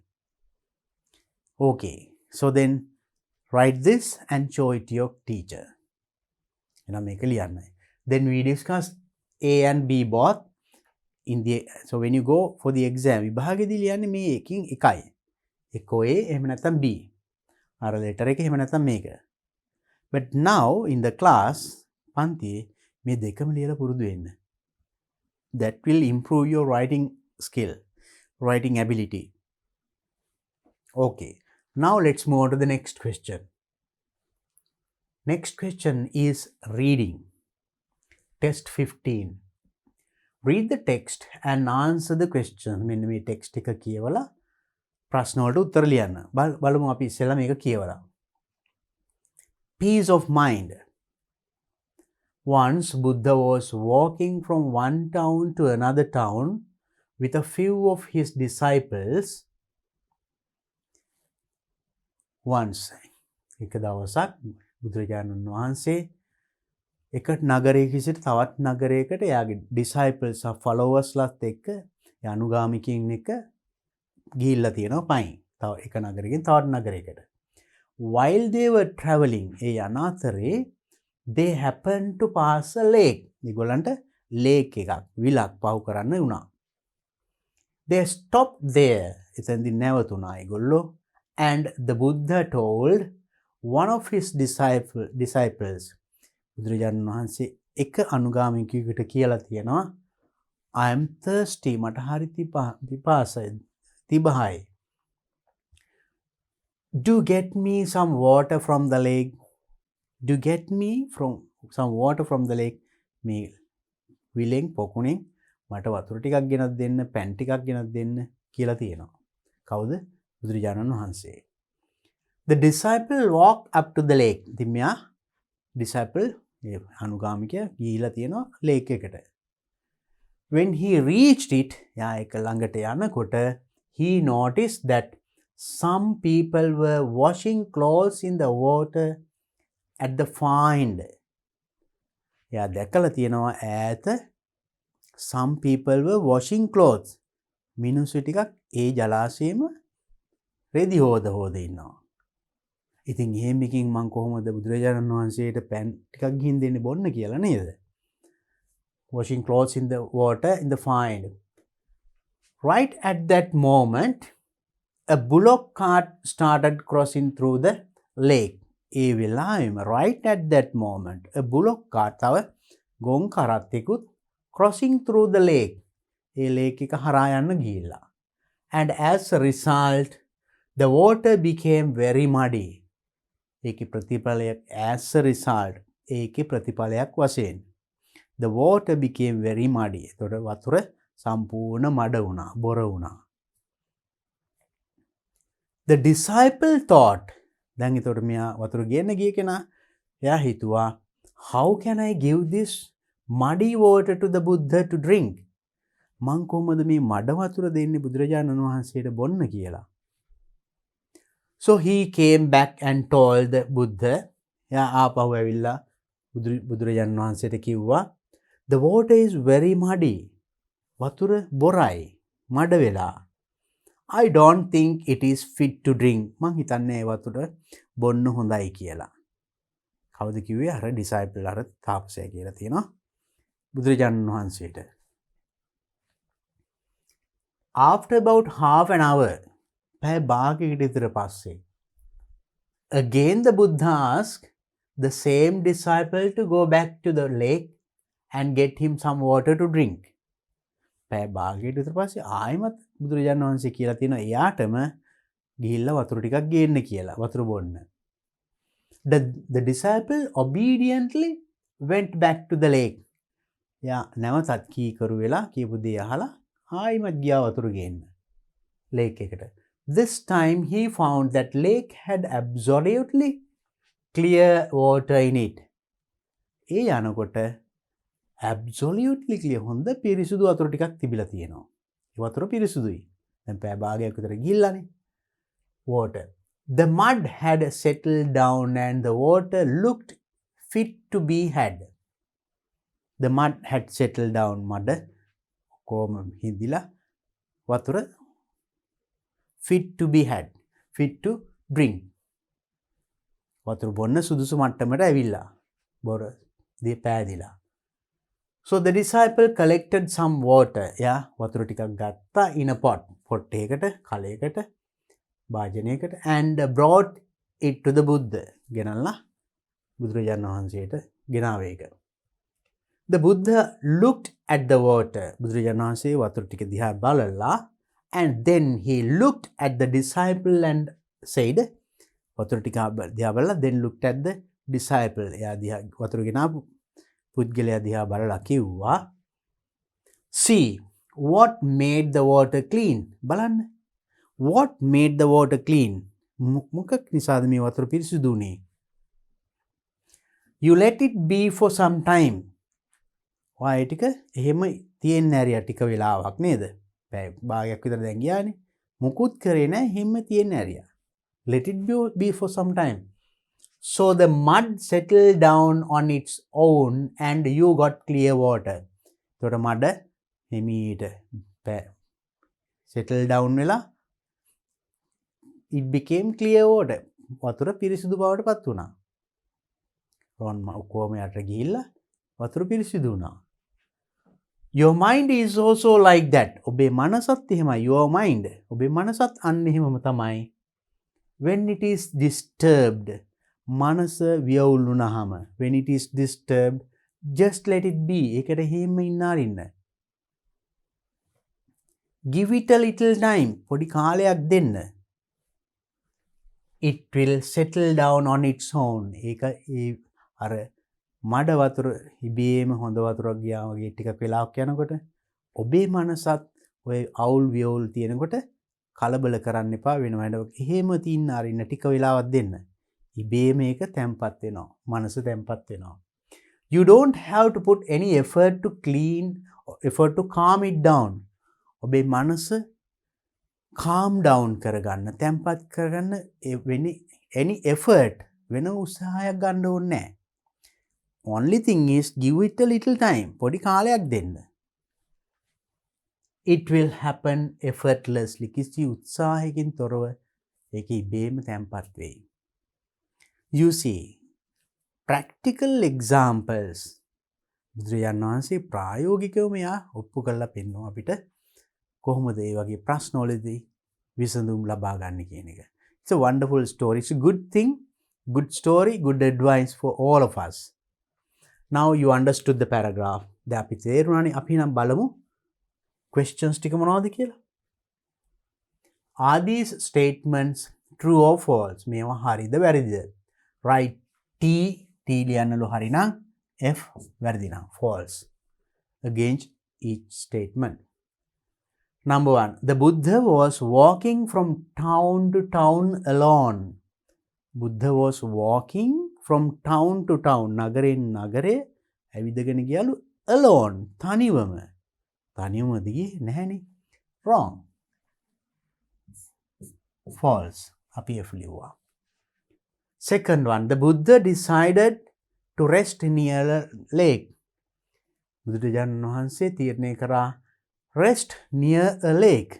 Okay. So then write this and show it to your teacher. එහෙනම් මේක ලියන්න. Then we discuss A and B both in the so when you go for the exam විභාගෙදී ලියන්නේ මේ එකකින් එකයි. එක්කෝ A එහෙම නැත්නම් B. අර letter එක එහෙම නැත්නම් මේක. But now in the class පන්තියේ මේ දෙකම ලියලා පුරුදු වෙන්න. That will improve your writing skill. writing ability. Okay, now let's move on to the next question. Next question is reading. Test 15. Read the text and answer the question. මෙන්න මේ text එක කියවලා ප්‍රශ්න වලට උත්තර ලියන්න. බලමු අපි ඉස්සෙල්ලා මේක කියවලා. Peace of mind. Once Buddha was walking from one town to another town with a few of his disciples. Once එක දවසක් බුදුරජාණන් වහන්සේ එක නගරයක සිට තවත් නගරයකට එයාගේ disciples followers ලත් එක්ක අනුගාමිකයින් එක්ක ගිහිල්ලා තියෙනවා පයින්. තව එක නගරයකින් තවත් නගරයකට. While they were traveling, ඒ යන අතරේ they happened to pass a lake. ඒගොල්ලන්ට lake එකක් විලක් පහු කරන්න වුණා. They stopped there. එතෙන්දී නැවතුණා ඒගොල්ලෝ. And the Buddha told one of his disciples, බුදුරජාණන් වහන්සේ එක අනුගාමිකයෙකුට කියලා තියෙනවා, I am thirsty, මට හරි තිබහයි. Do get me some water from the lake. Do get me some water from the lake. මේ විලෙන් පොකුණෙන් මට වතුර ටිකක් ගෙනත් දෙන්න, පැන් ටිකක් ගෙනත් දෙන්න කියලා තියෙනවා. කවුද? බුදුරජාණන් වහන්සේ. The disciple walked up to the lake. ඉතින් මෙයා disciple අනුගාමිකයා ගිහිලා තියෙනවා lake එකට. When he reached it, යා එක ළඟට යනකොට he noticed that some people were washing clothes in the water at the far end. යා දැකලා තියෙනවා ඈත some people were washing clothes. මිනිස්සු ටිකක් ඒ ජලාශයෙම රෙදි හොද ඉන්නවා. ඉතින් එහෙමකින් මං කොහොමද බුදුරජාණන් වහන්සේට පැන් ටිකක් ගිහින් දෙන්න බොන්න කියලා නේද? Washing clothes in the water in the far end. Right at that moment, a bullock cart started crossing through the lake. ඒ වෙලාවෙම right at that moment, a bullock cart තව ගොන් කරත් එකුත් crossing through the lake. A lake එක හරහා යන්න ගිහිල්ලා. And as a result, the water became very muddy. ඒකේ ප්‍රතිඵලයක් as a result, ඒකේ ප්‍රතිඵලයක් වශයෙන් the water became very muddy. එතකොට වතුර සම්පූර්ණ මඩ වුණා, බොර වුණා. The disciple thought, දැන් එතකොට මෙයා වතුර ගේන්න ගිය කෙනා එයා හිතුවා, how can I give this muddy water to the Buddha to drink? මං කොහොමද මේ මඩ වතුර දෙන්නේ බුදුරජාණන් වහන්සේට බොන්න කියලා. So he came back and told the Buddha, එයා ආපහු ඇවිල්ලා බුදුරජාණන් වහන්සේට කිව්වා, the water is very muddy. වතුර බොරයි, මඩ වෙලා. I don't think it is fit to drink. මං හිතන්නේ ඒ වතුර බොන්න හොඳයි කියලා. කවුද කිව්වේ? අර disciple අර තාපසයා කියලා තියෙනවා බුදුරජාණන් වහන්සේට. After about half an hour, පැය භාගයකට විතර පස්සේ, again the Buddha asked the same disciple to go back to the lake and get him some water to drink. පැය භාගයකට විතර පස්සේ ආයෙමත් බුදුරජාණන් වහන්සේ කියලා තියෙනවා එයාටම ගිහිල්ලා වතුර ටිකක් ගේන්න කියලා, වතුර බොන්න. The disciple obediently went back to the lake. යා නැවතත් කීකරු වෙලා කියපු දේ අහලා ආයෙමත් ගියා වතුර ගේන්න lake එකට. This time he found that lake had absolutely clear water in it. ඒ යනකොට absolutely clear, හොඳ පිරිසුදු වතුර ටිකක් තිබිලා තියෙනවා. ඒ වතුර පිරිසුදුයි. දැන් පැය භාගයක් විතර ගිහිල්ලානේ. Water. The mud had settled down and the water looked fit to be had. The mud had settled down. මඩ කොහොම හිඳිලා වතුර fit to be had, fit to drink. වතුර බොන්න සුදුසු මට්ටමට ඇවිල්ලා. බොර දී පෑදිලා. So the disciple collected some water. යා වතුර ටිකක් ගත්තා in a pot. pot එකකට, කලයකට, භාජනයකට and brought it to the Buddha. ගෙනල්ලා බුදුරජාණන් වහන්සේට ගෙනාවේ ඒක. The Buddha looked at the water. බුදුරජාණන් වහන්සේ වතුර ටික දිහා බලලා And then he looked at the disciple and said, වතුර ටික දිහා බලලා then looked at the disciple. එයා දිහා වතුර ගෙනාපු පුද්ගලයා දිහා බලලා කිව්වා, see what made the water clean. බලන්න. What made the water clean? මොකක් නිසාද මේ වතුර පිරිසිදු වුනේ? You let it be for some time. ඔයා ඒ ටික එහෙම තියෙන්න ඇරියා ටික වෙලාවක් නේද? පැය භාගයක් විතර දැන් ගියානේ. මුකුත් කරේ නැහැ එහෙම තියෙන්න ඇරියා. Let it be for some time. So the mud settled down on its own and you got clear water. එතකොට මඩ හිමීට settle down වෙලා it became clear water. වතුර පිරිසිදු බවට පත් වුණා. රොන් ඔක්කොම යට ගිහිල්ලා වතුර පිරිසිදු වුණා. Your mind is also like that. ඔබේ මනසත් එහෙමයි. Your mind. ඔබේ මනසත් අන්න එහෙමම තමයි. When it is disturbed. මනස වියවුල් වුණාම. When it is disturbed, just let it be. ඒකට එහෙම ඉන්න අරින්න. Give it a little time. පොඩි කාලයක් දෙන්න. It will settle down on its own. ඒක අර මඩ වතුර ඉබේම හොඳ වතුරක් ගියා වගේ ටිකක් වෙලාවක් යනකොට ඔබේ මනසත් ඔය අවුල් වියවුල් තියෙනකොට කලබල කරන්න එපා වෙනවද එහෙම තින්න අරින්න ටික වෙලාවක් දෙන්න. ඉබේම ඒක තැම්පත් වෙනවා. මනස තැම්පත් වෙනවා. You don't have to put any effort to calm it down. ඔබේ මනස calm down කරගන්න, තැම්පත් කරගන්න any effort වෙන උත්සාහයක් ගන්න ඕනේ නැහැ. Only thing is give it a little time. පොඩි කාලයක් දෙන්න. It will happen effortlessly. කිසි උත්සාහයකින් තොරව ඒක ඉබේම තැම්පත් වෙයි. You see, practical examples. බුදුරජාණන් වහන්සේ ප්‍රායෝගිකව මෙයා ඔප්පු කරලා පෙන්වනවා අපිට කොහොමද මේ වගේ ප්‍රශ්නවලදී විසඳුම් ලබා ගන්න කියන එක. It's a wonderful story. It's a good thing, good story, good advice for all of us. Now you understood the paragraph. දැන් අපි තේරුණානේ. අපි නම් බලමු questions ටික මොනවද කියලා. Are these statements true or false? මේවා හරිද වැරදිද? Write T ලියන්නලු හරි නම් F වැරදි නම් false against each statement. Number 1. The Buddha was walking from town to town alone. Buddha was walking from town to town. නගරෙන් නගරේ ඇවිදගෙන ගියලු alone. තනිවම. තනිවම ගියේ නැහනේ. Wrong. False. අපි F ලියුවා. Second one. The Buddha decided to rest near a lake. බුදුරජාණන් වහන්සේ තීරණය කරා rest near a lake.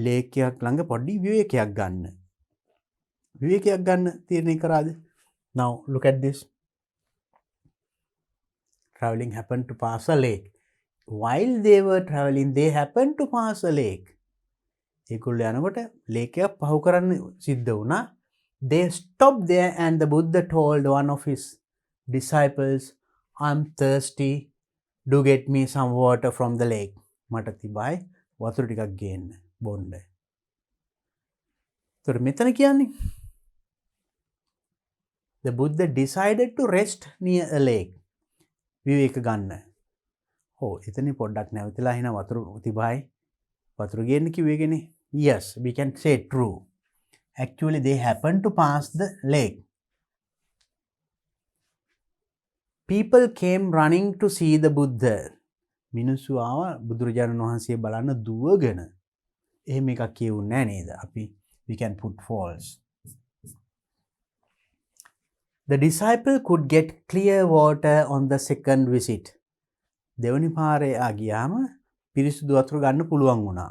lake එකක් ළඟ පොඩි විවේකයක් ගන්න. විවේකයක් ගන්න තීරණය කරාද? Now look at this. Traveling happened to pass a lake. While they were traveling, they happened to pass a lake. ඒගොල්ලෝ යනකොට lake එක පහු කරන්න සිද්ධ වුණා. They stopped there and the Buddha told one of his disciples, I'm thirsty. Do get me some water from the lake. මට තිබයි වතුර ටිකක් ගේන්න බොන්න. ඒතර මෙතන කියන්නේ the Buddha decided to rest near a lake. විවේක ගන්න. එතන පොඩ්ඩක් නැවතිලා හින වතුර තිබයි වතුර ගේන්න කිව්වේකනේ. Yes, we can say true. Actually they happened to pass the lake. People came running to see the Buddha. මිනිස්සු ආවා බුදුරජාණන් වහන්සේ බලන්න දුවගෙන. එහෙම එකක් කියුන්නේ නැහැ නේද? අපි we can put false. The disciple could get clear water on the second visit. දෙවනි පාරේ ගියාම පිරිසිදු වතුර ගන්න පුළුවන් වුණා.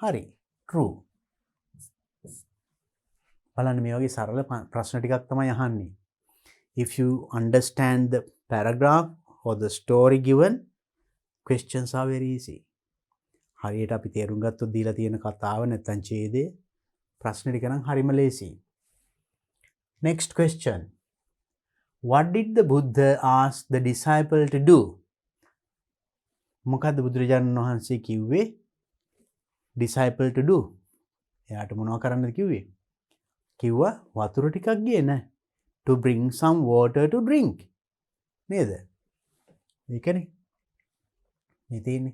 හරි. True. බලන්න මේ වගේ සරල ප්‍රශ්න ටිකක් තමයි අහන්නේ. If you understand the paragraph or the story given, questions are very easy. හරියට අපි තේරුම් ගත්තොත් දීලා තියෙන කතාව නැත්නම් ඡේදය ප්‍රශ්න ටික නම් හරිම ලේසි. Next question. What did the Buddha ask the disciple to do? මොකද්ද බුදුරජාණන් වහන්සේ කිව්වේ disciple to do? එයාට මොනව කරන්නද කිව්වේ? කිව්වා වතුර ටිකක් ගේන්න. To bring some water to drink. නේද? ඒකනේ. මේ තියෙන්නේ.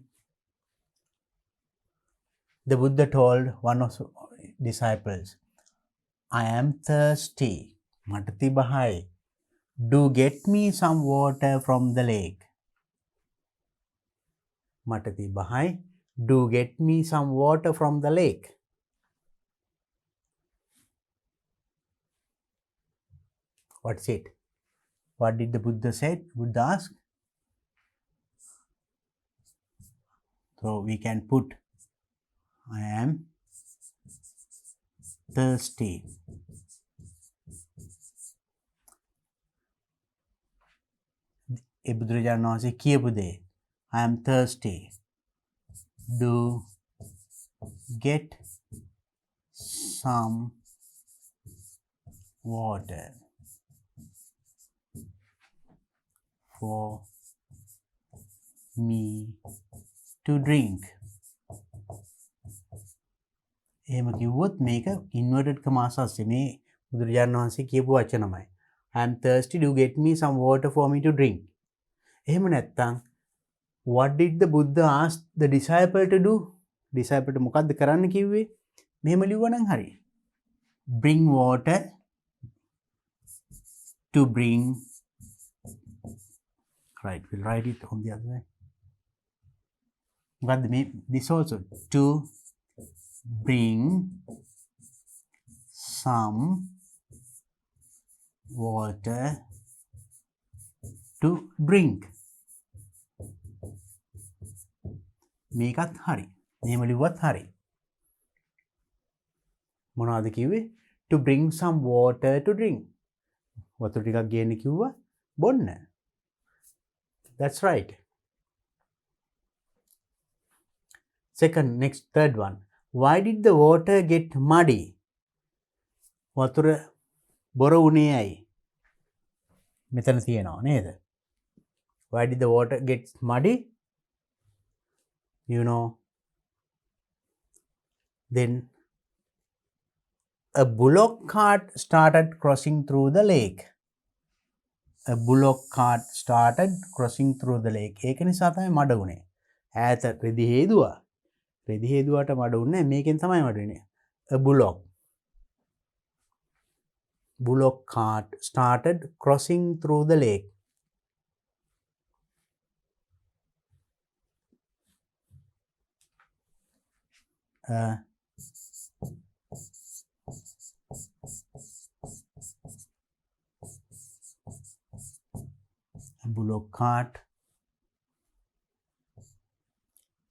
The Buddha told one of his disciples, I am thirsty. මට තිබහයි. Do get me some water from the lake. මට තිබහයි. Do get me some water from the lake. What's it? What did the Buddha say? Buddha asked. So we can put I am thirsty. ඒ බුදුරජාණන් වහන්සේ කියපු දේ I am thirsty. Do get some water for me to drink. එහෙම කිව්වොත් මේක inverted commas අස්සේ මේ බුදුරජාණන් වහන්සේ කියපු වචනමයි. I am thirsty, do get me some water for me to drink. එහෙම නැත්තම් what did the Buddha ask the disciple to do? disciple ට මොකද්ද කරන්න කිව්වේ? මෙහෙම ලිව්වනම් හරි. Bring water to bring. Right, we'll write it on the other side. But this also to bring some water to drink. මේකත් හරි. මෙහෙම ලිව්වත් හරි. මොනවද කිව්වේ? To bring some water to drink. වතුර ටිකක් ගේන්න කිව්වා බොන්න. That's right. Third one. Why did the water get muddy? වතුර බොර වුණේ ඇයි? මෙතන තියෙනවා නේද? Why did the water get muddy? You know, then a bullock cart started crossing through the lake. A bullock cart started crossing through the lake. ඒක නිසා තමයි මඩ වුණේ. ඈත රෙදි හේදුවා. රෙදි හේදුවාට මඩ වුණේ මේකෙන් තමයි මඩ වෙන්නේ. A bullock cart started crossing through the lake. A bullock cart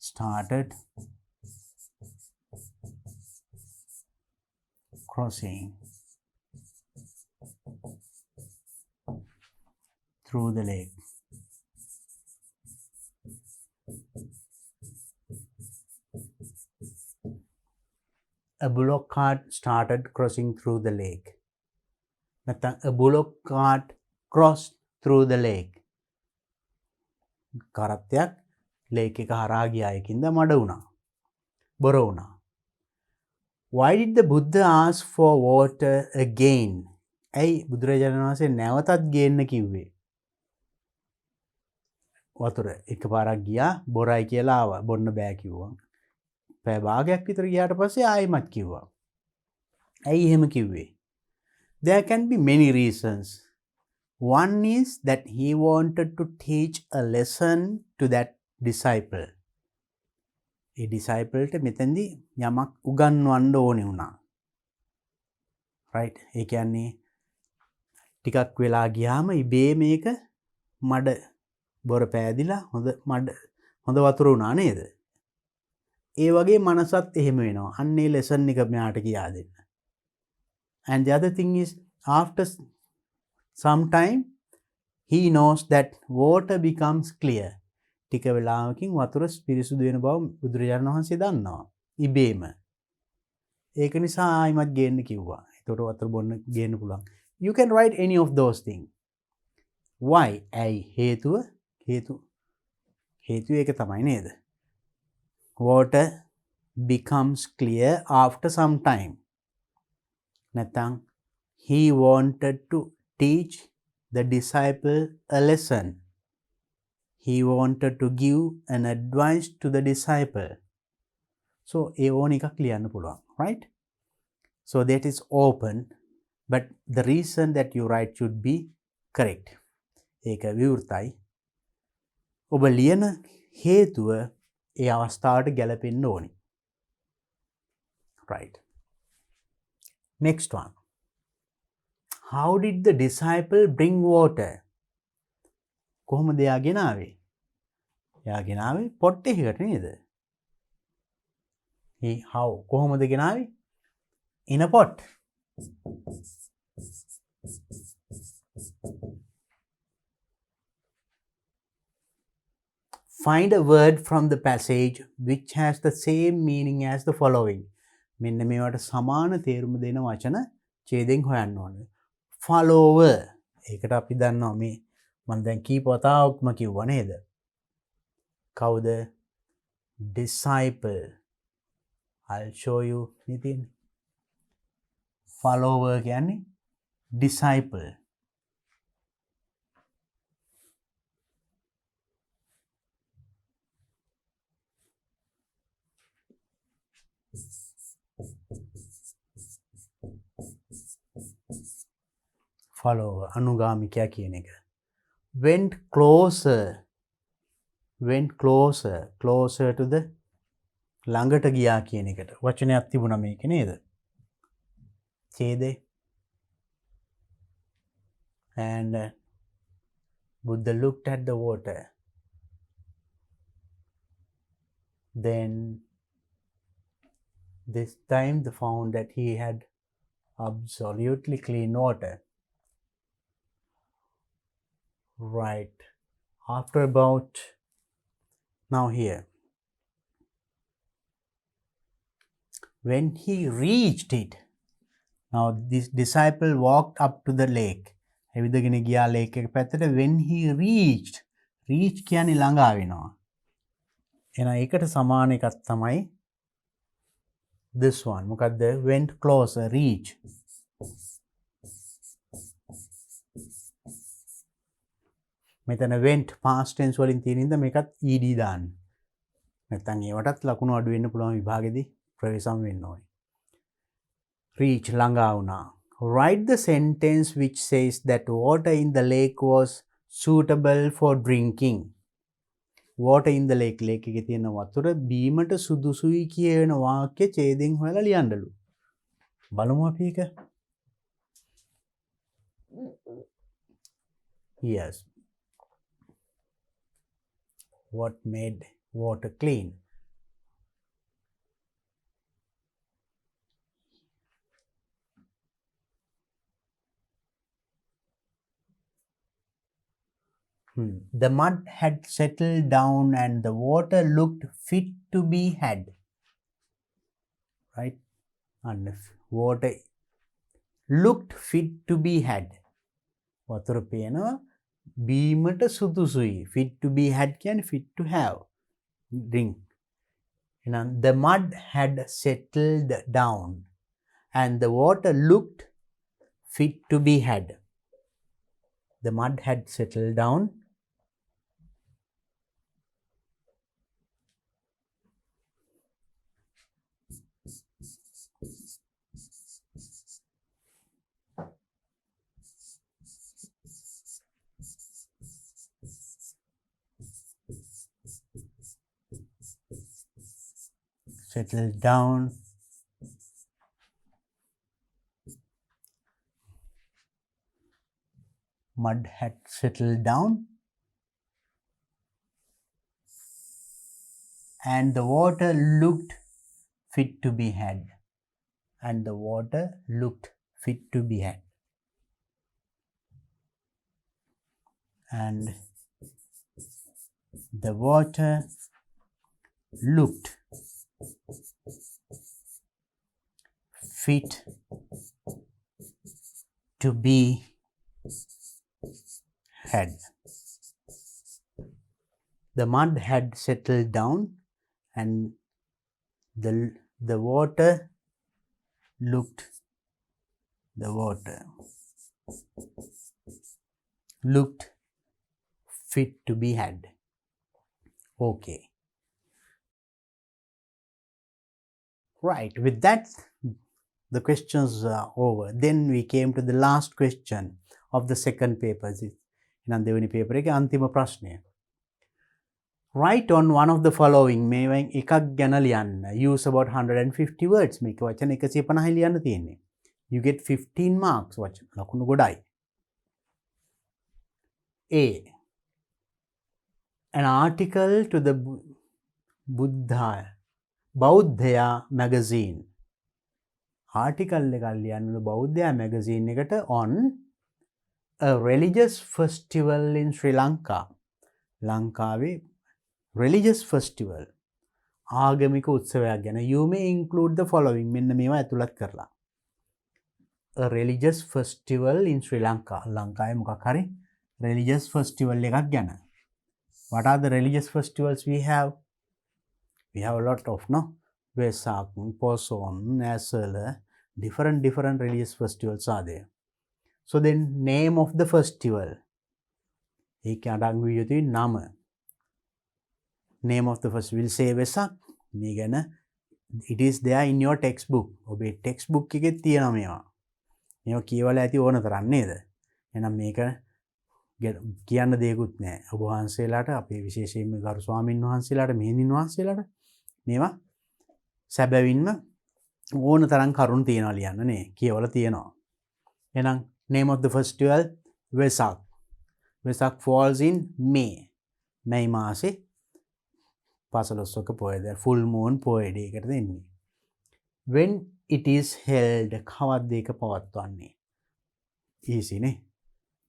started crossing through the lake. A bullock cart started crossing through the lake. නැත්නම් a bullock cart crossed through the lake. කරත්තයක් lake එක හරහා ගියා එකින්ද මඩ වුණා. බොර වුණා. Why did the Buddha ask for water again? ඇයි බුදුරජාණන් වහන්සේ නැවතත් ගේන්න කිව්වේ? වතුර එකපාරක් ගියා බොරයි කියලා ආවා. බොන්න බෑ කිව්වා. පැය භාගයක් විතර ගියාට පස්සේ ආයෙමත් කිව්වා. ඇයි එහෙම කිව්වේ? There can be many reasons. One is that he wanted to teach a lesson to that disciple. A disciple ට මෙතෙන්දී යමක් උගන්වන්න ඕනේ වුණා. right? ඒ කියන්නේ ටිකක් වෙලා ගියාම ඉබේ මේක මඩ බොර පෑදිලා හොඳ වතුර වුණා නේද? ඒ වගේ මනසත් එහෙම වෙනවා. අන්න ඒ lesson එක මෙයාට කියා දෙන්න. And the other thing is, after some time, he knows that water becomes clear. ටික වෙලාවකින් වතුර පිරිසුදු වෙන බව බුදුරජාණන් වහන්සේ දන්නවා. ඉබේම. ඒක නිසා ආයිමත් ගේන්න කිව්වා. ඒතකොට වතුර බොන්න ගේන්න පුළුවන්. You can write any of those things. Why? ඇයි හේතුව ඒක තමයි නේද? Water becomes clear after some time. Nathan, he wanted to teach the disciple a lesson. He wanted to give an advice to the disciple. So, ඒ ඕන එකක් ලියන්න පුළුවන්, right? So, that is open, but the reason that you write should be correct. ඒක විවෘතයි. ඔබ ලියන හේතුව ඒ අවස්ථාවට ගැලපෙන්න ඕනි. Right. Next one. How did the disciple bring water? කොහොමද එයා ගෙනාවේ? එයා ගෙනාවේ පොට් එකකට නේද? How? කොහොමද ගෙනාවේ? In a pot. Find a word from the passage which has the same meaning as the following. මෙන්න මේවට සමාන තේරුම දෙන වචන ඡේදයෙන් හොයන්න ඕනේ. Follower. ඒකට අපි දන්නවා මේ මම දැන් කීප වතාවක්ම කිව්වා නේද? කවුද? Disciple. I'll show you නිතින්. Follower කියන්නේ disciple. Follower අනුගාමිකයා කියන එක. Went closer to the ළඟට ගියා කියන එකට වචනයක් තිබුණා මේක නේද? ඡේදේ. And Buddha looked at the water. Then this time they found that he had absolutely clean water. Right. After about, now here, when he reached it, now this disciple walked up to the lake. ඇවිදගෙන ගියා lake එක පැත්තට. When he reached කියන්නේ ළඟා වෙනවා. එහෙනම් ඒකට සමාන එකක් තමයි this one. මොකද්ද? Went closer, reach. මෙතන went past tense වලින් තියෙන ඉඳ මේකත් ed දාන්න. නැත්නම් ඒවටත් ලකුණු අඩු වෙන්න පුළුවන් විභාගෙදී ප්‍රවේශම් වෙන්න ඕනේ. Reach ළඟා වුණා. Write the sentence which says that water in the lake was suitable for drinking. Water in the lake එකේ තියෙන වතුර බීමට සුදුසුයි කියන වාක්‍ය ඡේදයෙන් හොයලා ලියන්නලු. බලමු අපි ඒක. Yes. What made water clean? The mud had settled down and the water looked fit to be had. Right? And water looked fit to be had. වතුර පේනවා බීමට සුදුසුයි. Fit to be had කියන්නේ fit to have. Drink. The mud had settled down and the water looked fit to be had. The mud had settled down. Settled down. Mud had settled down and the water looked fit to be had. And the water looked fit to be had. And the water looked fit to be had. The mud had settled down and the water looked fit to be had. Okay. Right, with that the questions are over. Then we came to the last question of the second paper. එහෙනම් දෙවෙනි paper එකේ අන්තිම ප්‍රශ්නය. Write on one of the following. මේවෙන් එකක් ගැන ලියන්න. Use about 150 words. මේක වචන 150 ලියන්න තියෙන්නේ. You get 15 marks. වචන ලකුණු ගොඩයි. A. An article to the Bauddhaya magazine. Article එකක් ලියන්න බෞද්ධයා magazine එකට on a religious festival in Sri Lanka. ලංකාවේ religious festival ආගමික උත්සවයක් ගැන. You may include the following. මෙන්න මේවා ඇතුළත් කරලා. A religious festival in Sri Lanka. ලංකාවේ මොකක් හරි religious festival එකක් ගැන. What are the religious festivals we have? We have a lot of, no? Vesak, Poson, Nasala, different religious festivals are there. So then name of the festival. Name of the festival. Will say Vesak. It is there in your textbook. ඔබේ textbook එකේ තියෙනවා මේවා. මේවා කියවලා ඇති ඕන තරම් නේද? එහෙනම් මේක කියන්න දෙයක්වත් නැහැ. ඔබ වහන්සේලාට අපේ විශේෂයෙන්ම ගරු ස්වාමින් වහන්සේලාට මෙහෙණින් වහන්සේලාට මේවා සැබවින්ම ඕන තරම් කරුණු තියනවා ලියන්න නේ. කියවලා තියෙනවා. එහෙනම් name of the festival Vesak. Vesak falls in May. May මාසේ පාසලොස්වක පොයද full moon පොය day එකට දෙන්නේ. When it is held කවද්ද ඒක පවත්වන්නේ? easy නේ.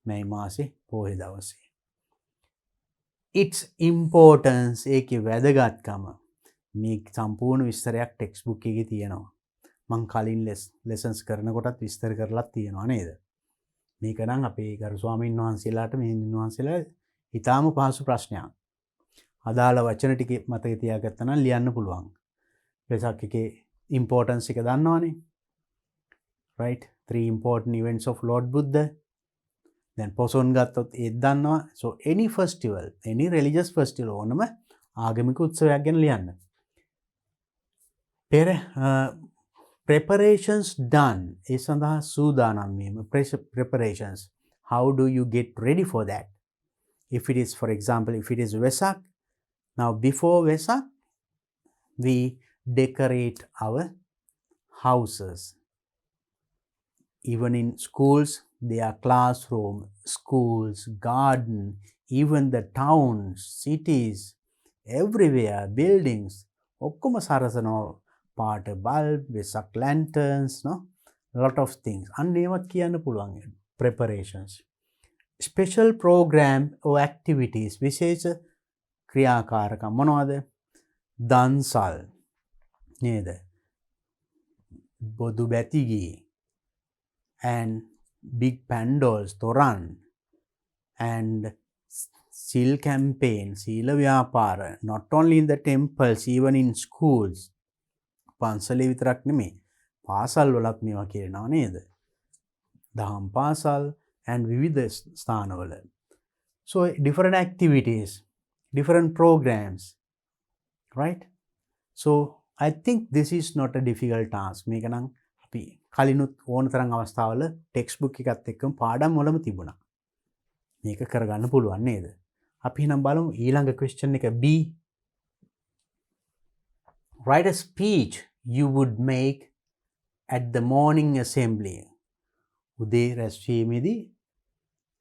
May මාසේ පොය දවසේ. Its importance ඒකේ වැදගත්කම මේ සම්පූර්ණ විස්තරයක් ටෙක්ස්ට් බුක් එකේ තියෙනවා. මම කලින් lessons කරනකොටත් විස්තර කරලා තියෙනවා නේද? මේක නම් අපේ ගරු ස්වාමීන් වහන්සේලාට මෙහෙණින් වහන්සේලා ඊටාම පහසු ප්‍රශ්නයක්. අදාළ වචන ටික මතක තියාගත්තා නම් ලියන්න පුළුවන්. වෙසක් එකේ importance එක දන්නවනේ. Right? 3 important events of Lord Buddha. Then Poson ගත්තොත් ඒත් දන්නවා. So any festival, any religious festival ඕනම ආගමික උත්සවයක් ගැන ලියන්න. Preparations done. ඒ සඳහා සූදානම් වීම. Preparations. How do you get ready for that? If it is, for example, if it is Vesak, now before Vesak, we decorate our houses. Even in schools, there are classroom, schools, garden, even the towns, cities, everywhere, buildings. ඔක්කොම සරසනවා පාට bulb, Vesak lanterns, no? A lot of things. අන්න ඒවත් කියන්න පුළුවන්. Preparations. Special program or activities. විශේෂ ක්‍රියාකාරකම් මොනවද? දන්සල් නේද? බොදු බැතිගී and big pandals, Toran, and seal campaign, Sila Vyapara, not only in the temples, even in schools. Pansali විතරක් නෙමෙයි. පාසල් වලත් මේවා කියනවා නේද? දහම් පාසල් and විවිධ ස්ථානවල. So different activities, different programs, right? So I think this is not a difficult task. මේක නම් අපි කලිනුත් ඕන තරම් අවස්ථාවල ටෙක්ස්ට් බුක් එකත් එක්කම පාඩම් වලම තිබුණා. මේක කරගන්න පුළුවන් නේද? අපි නම් බලමු ඊළඟ question එක B. Write a speech you would make at the morning assembly. උදේ රැස්වීමේදී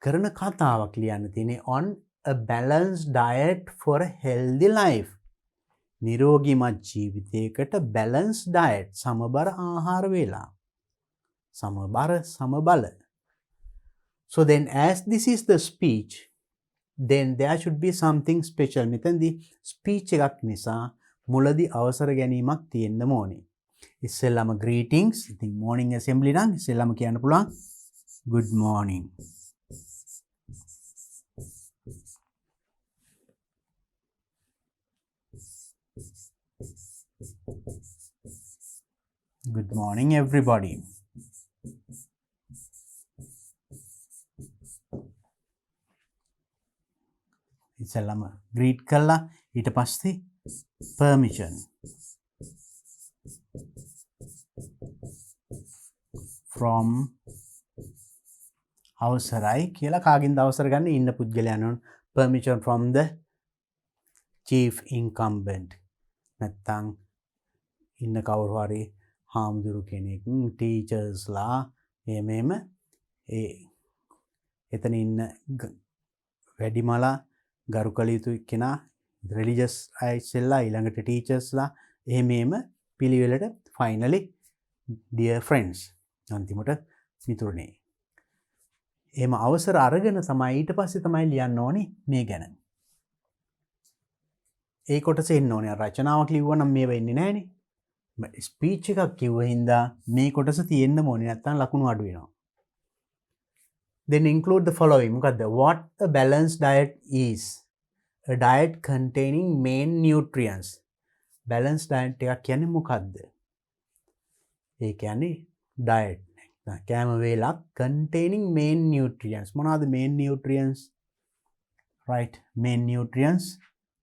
කරන කතාවක් ලියන්න තියෙන්නේ on a balanced diet for a healthy life. නිරෝගීමත් ජීවිතයකට balanced diet, සමබර ආහාර වේලා. සමබල. So then as this is the speech, then there should be something special. මෙතනදී speech එකක් නිසා මුලදී අවසර ගැනීමක් තියෙන්න ඕනේ. ඉස්සෙල්ලාම greetings. ඉතින් morning assembly නම් ඉස්සෙල්ලාම කියන්න පුළුවන් good morning. Good morning everybody. ඉස්සෙල්ලාම greet කළා ඊට පස්සේ permission from අවසරයි කියලා කාගෙන්ද අවසර ගන්න ඉන්න පුද්ගලයන්ගෙන් permission from the chief incumbent නැත්තම් ඉන්න කවුරු හරි හාමුදුරු කෙනෙක් ටීචර්ස්ලා එහෙම එතන ඉන්න වැඩිමලා ගරු කළ යුතු කෙනා රිලිජියස් අය ඉස්සෙල්ලා ඊළඟට ටීචර්ස්ලා එහෙම පිළිවෙලට finally dear friends අන්තිමට මිතුරනේ එහෙම අවසර අරගෙන තමයි ඊට පස්සේ තමයි ලියන්න ඕනේ මේ ගැන ඒ කොටස එන්න ඕනේ රචනාවක් ලිව්වනම් මේව එන්නේ නැහනේ ස්පීච් එකක් කිව්ව හින්දා මේ කොටස තියෙන්න ඕනේ නැත්නම් ලකුණු අඩු වෙනවා then include the following මොකද්ද what a balanced diet is a diet containing main nutrients balanced diet එකක් කියන්නේ මොකද්ද ඒ කියන්නේ diet කෑම වේලක් containing main nutrients මොනවද main nutrients right main nutrients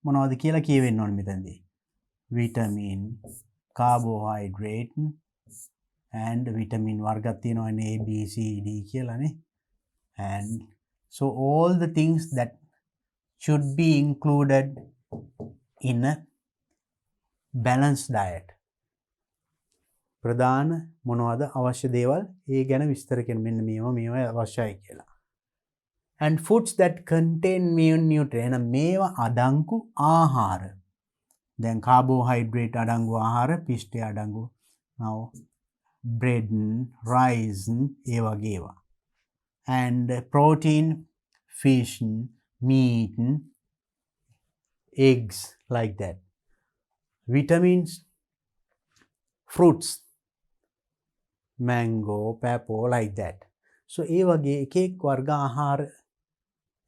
මොනවද කියලා කියවෙන්න ඕනේ මෙතනදී vitamin carbohydrate and vitamin වර්ගයක් තියෙනවා A B C D කියලානේ and so all the things that should be included in a balanced diet ප්‍රධාන මොනවද අවශ්‍ය දේවල් ඒ ගැන විස්තර කරන මෙන්න මේවා අවශ්‍යයි කියලා and foods that contain main nutrients මේවා අඩංගු ආහාර දැන් carbohydrate අඩංගු ආහාර පිෂ්ඨය අඩංගු now bread rice ඒ වගේ ඒවා and protein fish meat eggs like that vitamins fruits mango pawpaw like that so ඒ වගේ එක වර්ග ආහාර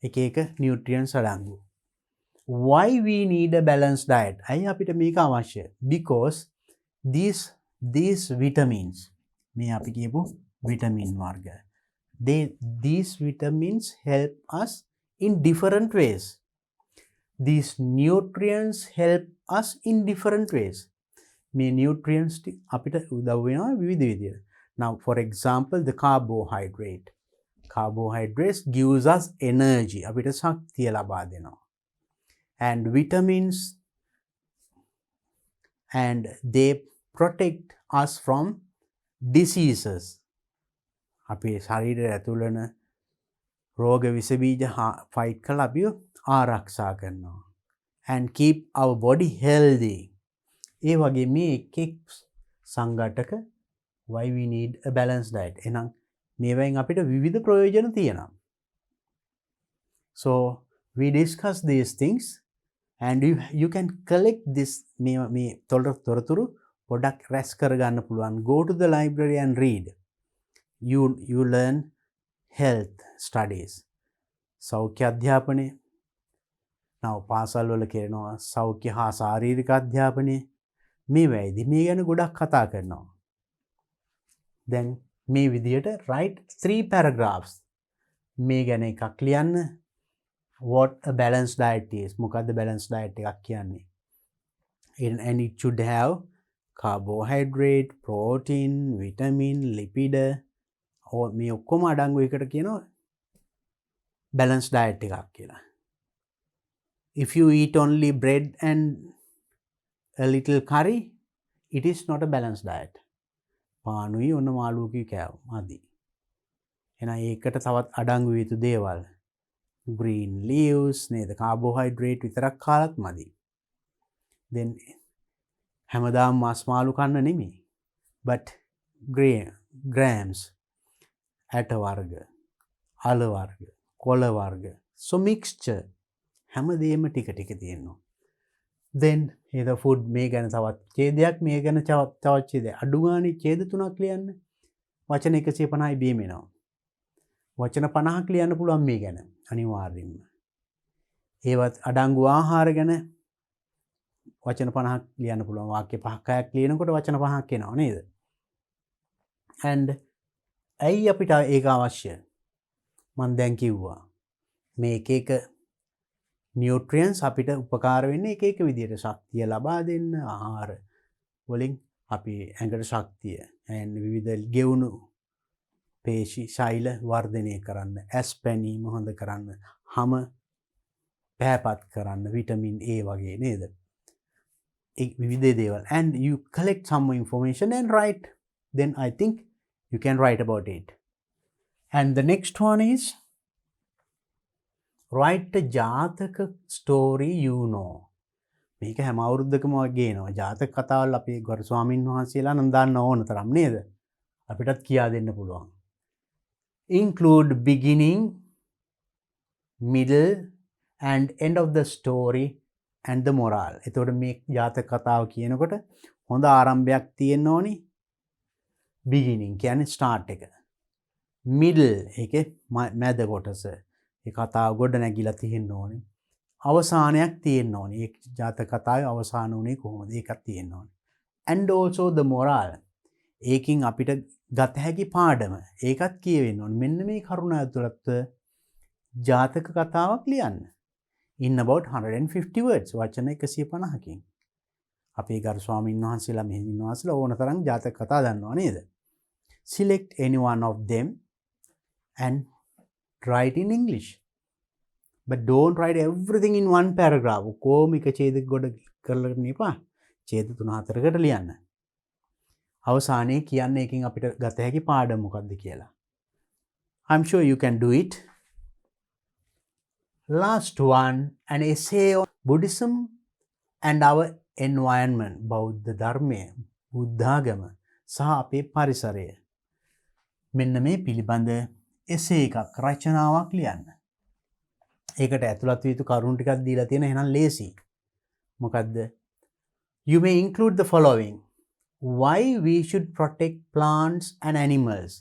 එක nutrients අඩංගු why we need a balanced diet අයි අපිට මේක අවශ්‍ය because these vitamins මේ අපි කියපු vitamin වර්ග these vitamins help us in different ways these nutrients help us in different ways මේ nutrients අපිට උදව් වෙනවා විවිධ විදිහට now for example the carbohydrates gives us energy අපිට ශක්තිය ලබා දෙනවා and vitamins and they protect us from diseases අපේ ශරීරය ඇතුළේ වෙන රෝග විස බීජ ෆයිට් කරලා අපිව ආරක්ෂා කරනවා and keep our body healthy ඒ වගේ මේ එක් සංඝටක why we need a balanced diet එහෙනම් මේවෙන් අපිට විවිධ ප්‍රයෝජන තියෙනවා so we discuss these things and you can collect this මේ තොරතුරු පොඩක් රැස් කරගන්න පුළුවන් go to the library and read you learn health studies සෞඛ්‍ය අධ්‍යාපනය now පාසල් වල කරනවා සෞඛ්‍ය හා ශාරීරික අධ්‍යාපනය මේ වෙයිදී මේ ගැන ගොඩක් කතා කරනවා දැන් මේ විදියට write 3 paragraphs මේ ගැන එකක් ලියන්න what a balanced diet is මොකද්ද balanced diet එකක් කියන්නේ and it should have carbohydrate protein vitamin lipid මේ ඔක්කොම අඩංගු එකට කියනවා balanced diet එකක් කියලා if you eat only bread and a little curry it is not a balanced diet පානුයි ඔන්න මාළුවකී කෑව මදි එහෙනම් ඒකට තවත් අඩංගු යුතු දේවල් green leaves නේද carbohydrate විතරක් කාලත් මදි then හැමදාම මාස් මාළු කන්න නෙමෙයි but grams ඇට වර්ග අල වර්ග කොළ වර්ග so mixture හැමදේම ටික ටික තියෙනවා then the food මේ ගැන තවත් ඡේදයක් මේ ගැන තවත් ඡේදයක් අඩු ගානේ ඡේද 3ක් ලියන්න වචන 150යි බීම එනවා වචන 50ක් ලියන්න පුළුවන් මේ ගැන අනිවාර්යෙන්ම ඒවත් අඩංගු ආහාර ගැන වචන 50ක් ලියන්න පුළුවන් වාක්‍ය 5ක් ලියනකොට වචන 5ක් එනවා නේද and ඇයි අපිට ඒක අවශ්‍ය? මම දැන් කිව්වා මේ එක එක නියුට්‍රියන්ස් අපිට උපකාර වෙන්නේ එක එක විදිහට ශක්තිය ලබා දෙන්න ආහාර වලින් අපි ඇඟට ශක්තිය and විවිධ ගෙවුණු පේශි ශෛල වර්ධනය කරන්න, ඇස් පැනීම හොඳ කරන්න, හම පැහැපත් කරන්න, විටමින් A වගේ නේද? විවිධ දේවල්. And you collect some information and write. Then I think you can write about it. And the next one is write a ජාතක story you know. මේක හැම අවුරුද්දකම ගේනවා. ජාතක කතාවල් අපේ ගරු ස්වාමින් වහන්සේලා නම් දාන්න ඕන තරම් නේද? අපිටත් කියා දෙන්න පුළුවන්. Include beginning, middle and end of the story and the moral. එතකොට මේ ජාතක කතාව කියනකොට හොඳ ආරම්භයක් තියෙන්න ඕනි. Beginning කියන්නේ start එක. Middle ඒකේ මැද කොටස. ඒ කතාව ගොඩ නැගිලා තියෙන්න ඕනේ. අවසානයක් තියෙන්න ඕනේ. ඒ ජාතක කතාවේ අවසාන උනේ කොහොමද? ඒකක් තියෙන්න ඕනේ. And also the moral. ඒකින් අපිට ගත හැකි පාඩම. ඒකත් කියවෙන්න ඕනේ. මෙන්න මේ කරුණ ඇතුළත ජාතක කතාවක් ලියන්න. In about 150 words. වචන 150කින්. අපේ ගරු ස්වාමීන් වහන්සේලා මෙහෙණින් වහන්සේලා ඕන තරම් ජාතක කතා දන්නවා නේද? Select any one of them and write in English. But don't write everything in one paragraph. කොහොම එක ඡේදයක ගොඩ කරලා ගන්න එපා. ඡේද 3-4කට ලියන්න. අවසානයේ කියන්නේ එකකින් අපිට ගත හැකි පාඩම මොකක්ද කියලා. I'm sure you can do it. Last one, an essay on Buddhism and our environment. බෞද්ධ ධර්මය, බුද්ධාගම සහ අපේ පරිසරය. මෙන්න මේ පිළිබඳ essay එකක් රචනාවක් ලියන්න. ඒකට ඇතුළත් වී යුතු කරුණු ටිකක් දීලා තියෙන එහෙනම් ලේසි. මොකද්ද? You may include the following. Why we should protect plants and animals.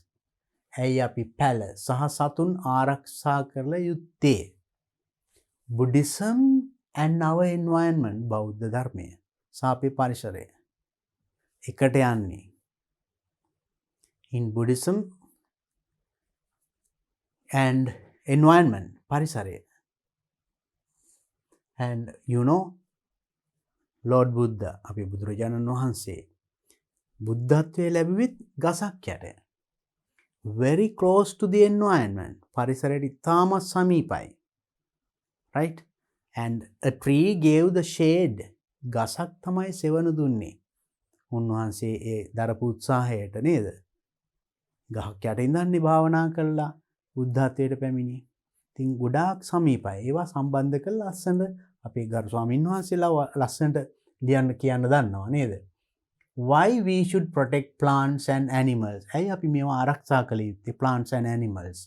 ඇයි අපි පැල සහ සතුන් ආරක්ෂා කරලා යුත්තේ? Buddhism and our environment. බෞද්ධ ධර්මය සහ අපේ පරිසරය. එකට යන්නේ. In Buddhism and environment. පරිසරය. And you know, Lord Buddha, අපේ බුදුරජාණන් වහන්සේ බුද්ධත්වයේ ලැබුවෙත් ගසක් යට. Very close to the environment. පරිසරයට ඉතාමත් සමීපයි. Right? And a tree gave the shade. ගසක් තමයි සෙවණ දුන්නේ. උන්වහන්සේ ඒ දරපු උත්සාහයට නේද? ගහක් යට ඉඳන්නේ භාවනා කළා බුද්ධත්වයට පැමිණි. ඉතින් ගොඩාක් සමීපයි. ඒවා සම්බන්ධ කරලා ලස්සනට අපේ ගරු ස්වාමීන් වහන්සේලා ලස්සනට ලියන්න කියන්න දන්නවා නේද? Why we should protect plants and animals. ඇයි අපි මේවා ආරක්ෂා කළ යුත්තේ? Plants and animals.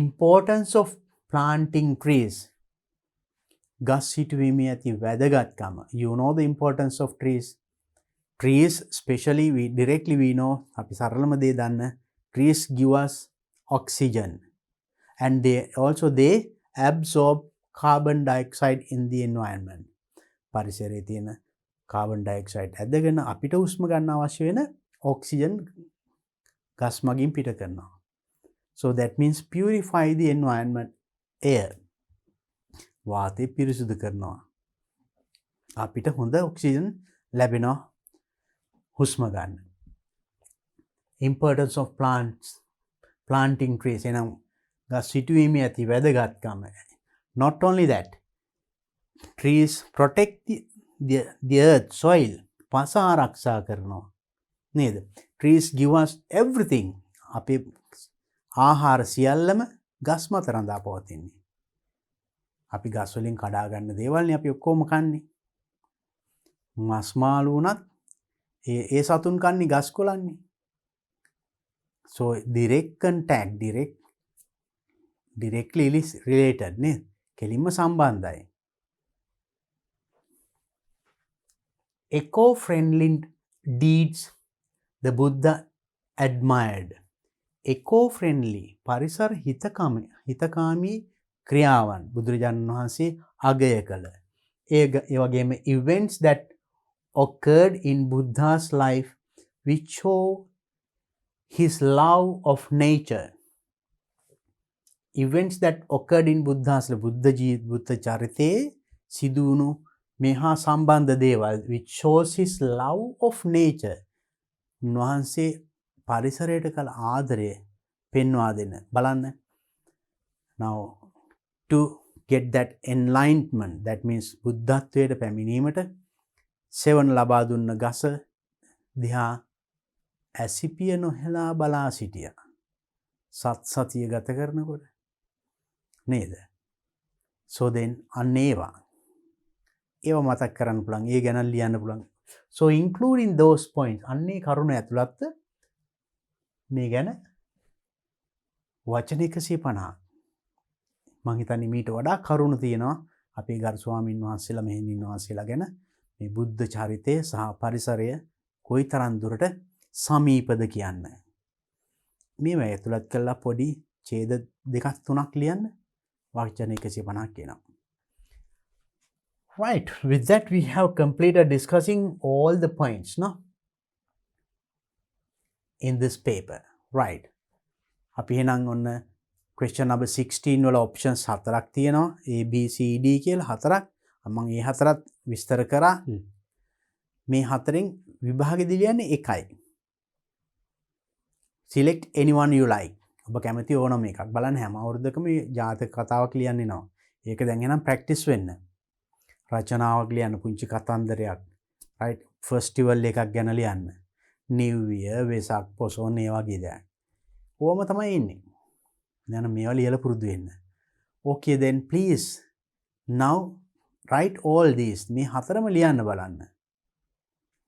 Importance of planting trees. ගස් හිටුවීමේ ඇති වැදගත්කම. You know the importance of trees. Trees, especially we know, අපි සරලම දේ දන්න, trees give us oxygen. And they absorb carbon dioxide in the environment. පරිසරයේ තියෙන carbon dioxide ඇදගෙන අපිට උෂ්ම ගන්න අවශ්‍ය වෙන oxygen ගස් මගින් පිට කරනවා. So that means purify the environment air. වාතය පිරිසුදු කරනවා. අපිට හොඳ oxygen ලැබෙනවා හුස්ම ගන්න. Importance of planting trees. එනම් ගස් සිටුවීමේ ඇති වැදගත්කම. Not only that, trees protect the earth, soil. පස ආරක්ෂා කරනවා. නේද? Trees give us everything. අපේ ආහාර සියල්ලම ගස් මත රඳා පවතින්නේ. අපි ගස් වලින් කඩා ගන්න දේවල්නේ අපි ඔක්කොම කන්නේ. මස් මාළු උනත් ඒ සතුන් කන්නේ ගස් කොළන්නේ. So direct contact, directly related නේ. කෙලින්ම සම්බන්ධයි. Eco-friendly deeds the Buddha admired. Eco-friendly පරිසර හිතකාමී ක්‍රියාවන් බුදුරජාණන් වහන්සේ අගය කළ. ඒ වගේම events that occurred in Buddha's life which show his love of nature. Events that occurred in Buddha's Buddha Charite Sidunu Meha Sambandha Deval, which shows his love of nature. Nuhanse Parisareta kal Adare Penwadena Balan. Now, to get that enlightenment, that means Buddhatveda Paminimata, 7 Labadunna Gasa Diha Asipiya Nohela Bala Sitia Sat Satya Gatakarna. Neither. So then, Aneva. Eva Matakaran Pulang, Egan Liana Pulang. So, including those points, Anne Karuna Atulatta, Megana Vachanika Pana. Mangitani meet Vada Karunathina, Apigar Swami Nuansila Mehini Nuansilagana, a Buddha Charite, Saha Parisare, Koitaran Durate, Sami Padakiana. Me may Tulatella Podi, Che the Decattunaklian. Right, with that we have completed discussing all the points, no? In this paper, right. Api henang onna question number 16 wala options hatarak tiyena A, B, C, D කියලා හතරක්. මම මේ හතරත් විස්තර කරා. මේ හතරෙන් විභාගෙ දිලියන්නේ එකයි. Select anyone you like. ඔබ කැමති ඕනම එකක් බලන්න හැම අවුරුද්දකම ජාතක කතාවක් ලියන්නේ නෝ. ඒක දැන් එනම් ප්‍රැක්ටිස් වෙන්න. රචනාවක් ලියන්න පුංචි කතන්දරයක්. right ෆෙස්ටිවල් එකක් ගැන ලියන්න. new year වෙසක් පොසොන් ඒ වගේ දේ. ඕම තමයි ඉන්නේ. දැන් මේවා ලියලා පුරුදු වෙන්න. okay then please now write all these. මේ හතරම ලියන්න බලන්න.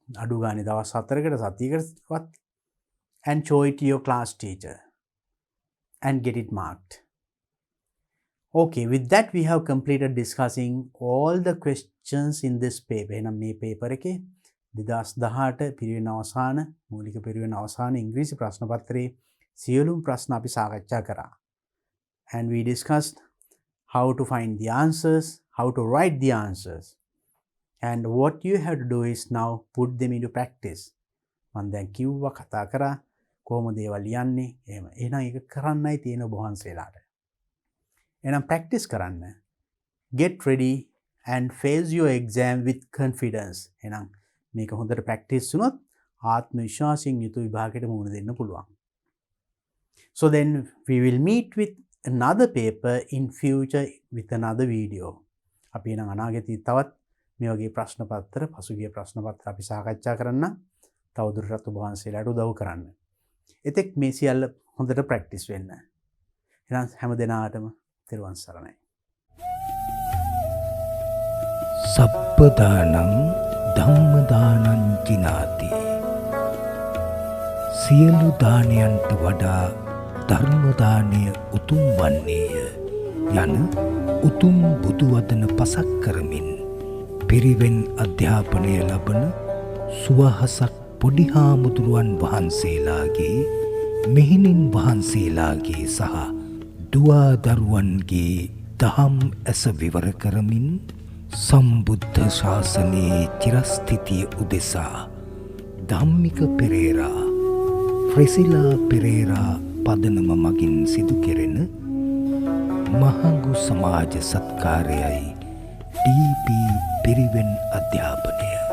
අඩු ගානේ දවස් 4කට සතියකටවත් and show it to your class teacher. And get it marked. Okay, with that we have completed discussing all the questions in this paper. Enam මේ paper එකේ 2018 පිරිවෙන අවසාන මූලික පිරිවෙන අවසාන ඉංග්‍රීසි ප්‍රශ්න පත්‍රයේ සියලුම ප්‍රශ්න අපි සාකච්ඡා කරා. And we discussed how to find the answers, how to write the answers. And what you have to do is now put them into practice. මම දැන් කිව්වා කතා කරා කොහොමද ඒවා ලියන්නේ එහෙම. එහෙනම් ඒක කරන්නයි තියෙන ඔබ වහන්සේලාට. එහෙනම් ප්‍රැක්ටිස් කරන්න. Get ready and face your exam with confidence. එහෙනම් මේක හොඳට ප්‍රැක්ටිස් වුණොත් ආත්ම විශ්වාසයෙන් යුතු විභාගයට මුහුණ දෙන්න පුළුවන්. So then we will meet with another paper in future with another video. අපි එහෙනම් අනාගතයේ තවත් මේ වගේ ප්‍රශ්න පත්‍ර පසුගිය ප්‍රශ්න පත්‍ර අපි සාකච්ඡා කරන්න. තවදුරටත් ඔබ වහන්සේලාට උදව් කරන්න. එතෙක් මේ සියල්ල හොඳට ප්‍රැක්ටිස් වෙන්න. එහෙනම් හැම දිනාටම තෙරුවන් සරණයි. සබ්බදානං ධම්මදානං ජිනාති. සියලු දානයන්ට වඩා ධර්ම දානය උතුම් වන්නේය යන උතුම් බුදු වදන පසක් කරමින් පිරිවෙන් අධ්‍යාපනය ලබන සුවහසක් පොඩි හාමුදුරුවන් වහන්සේලාගේ මෙහෙණින් වහන්සේලාගේ සහ දුවා දරුවන්ගේ දහම් ඇස විවර කරමින් සම්බුද්ධ ශාසනයේ චිරස්ථිතිය උදෙසා ධම්මික පෙරේරා ෆ්‍රෙසිලා පෙරේරා පදනම මගින් සිදු කෙරෙන මහඟු සමාජ සත්කාරයයි ඩී.පී. පිරිවෙන් අධ්‍යාපනය.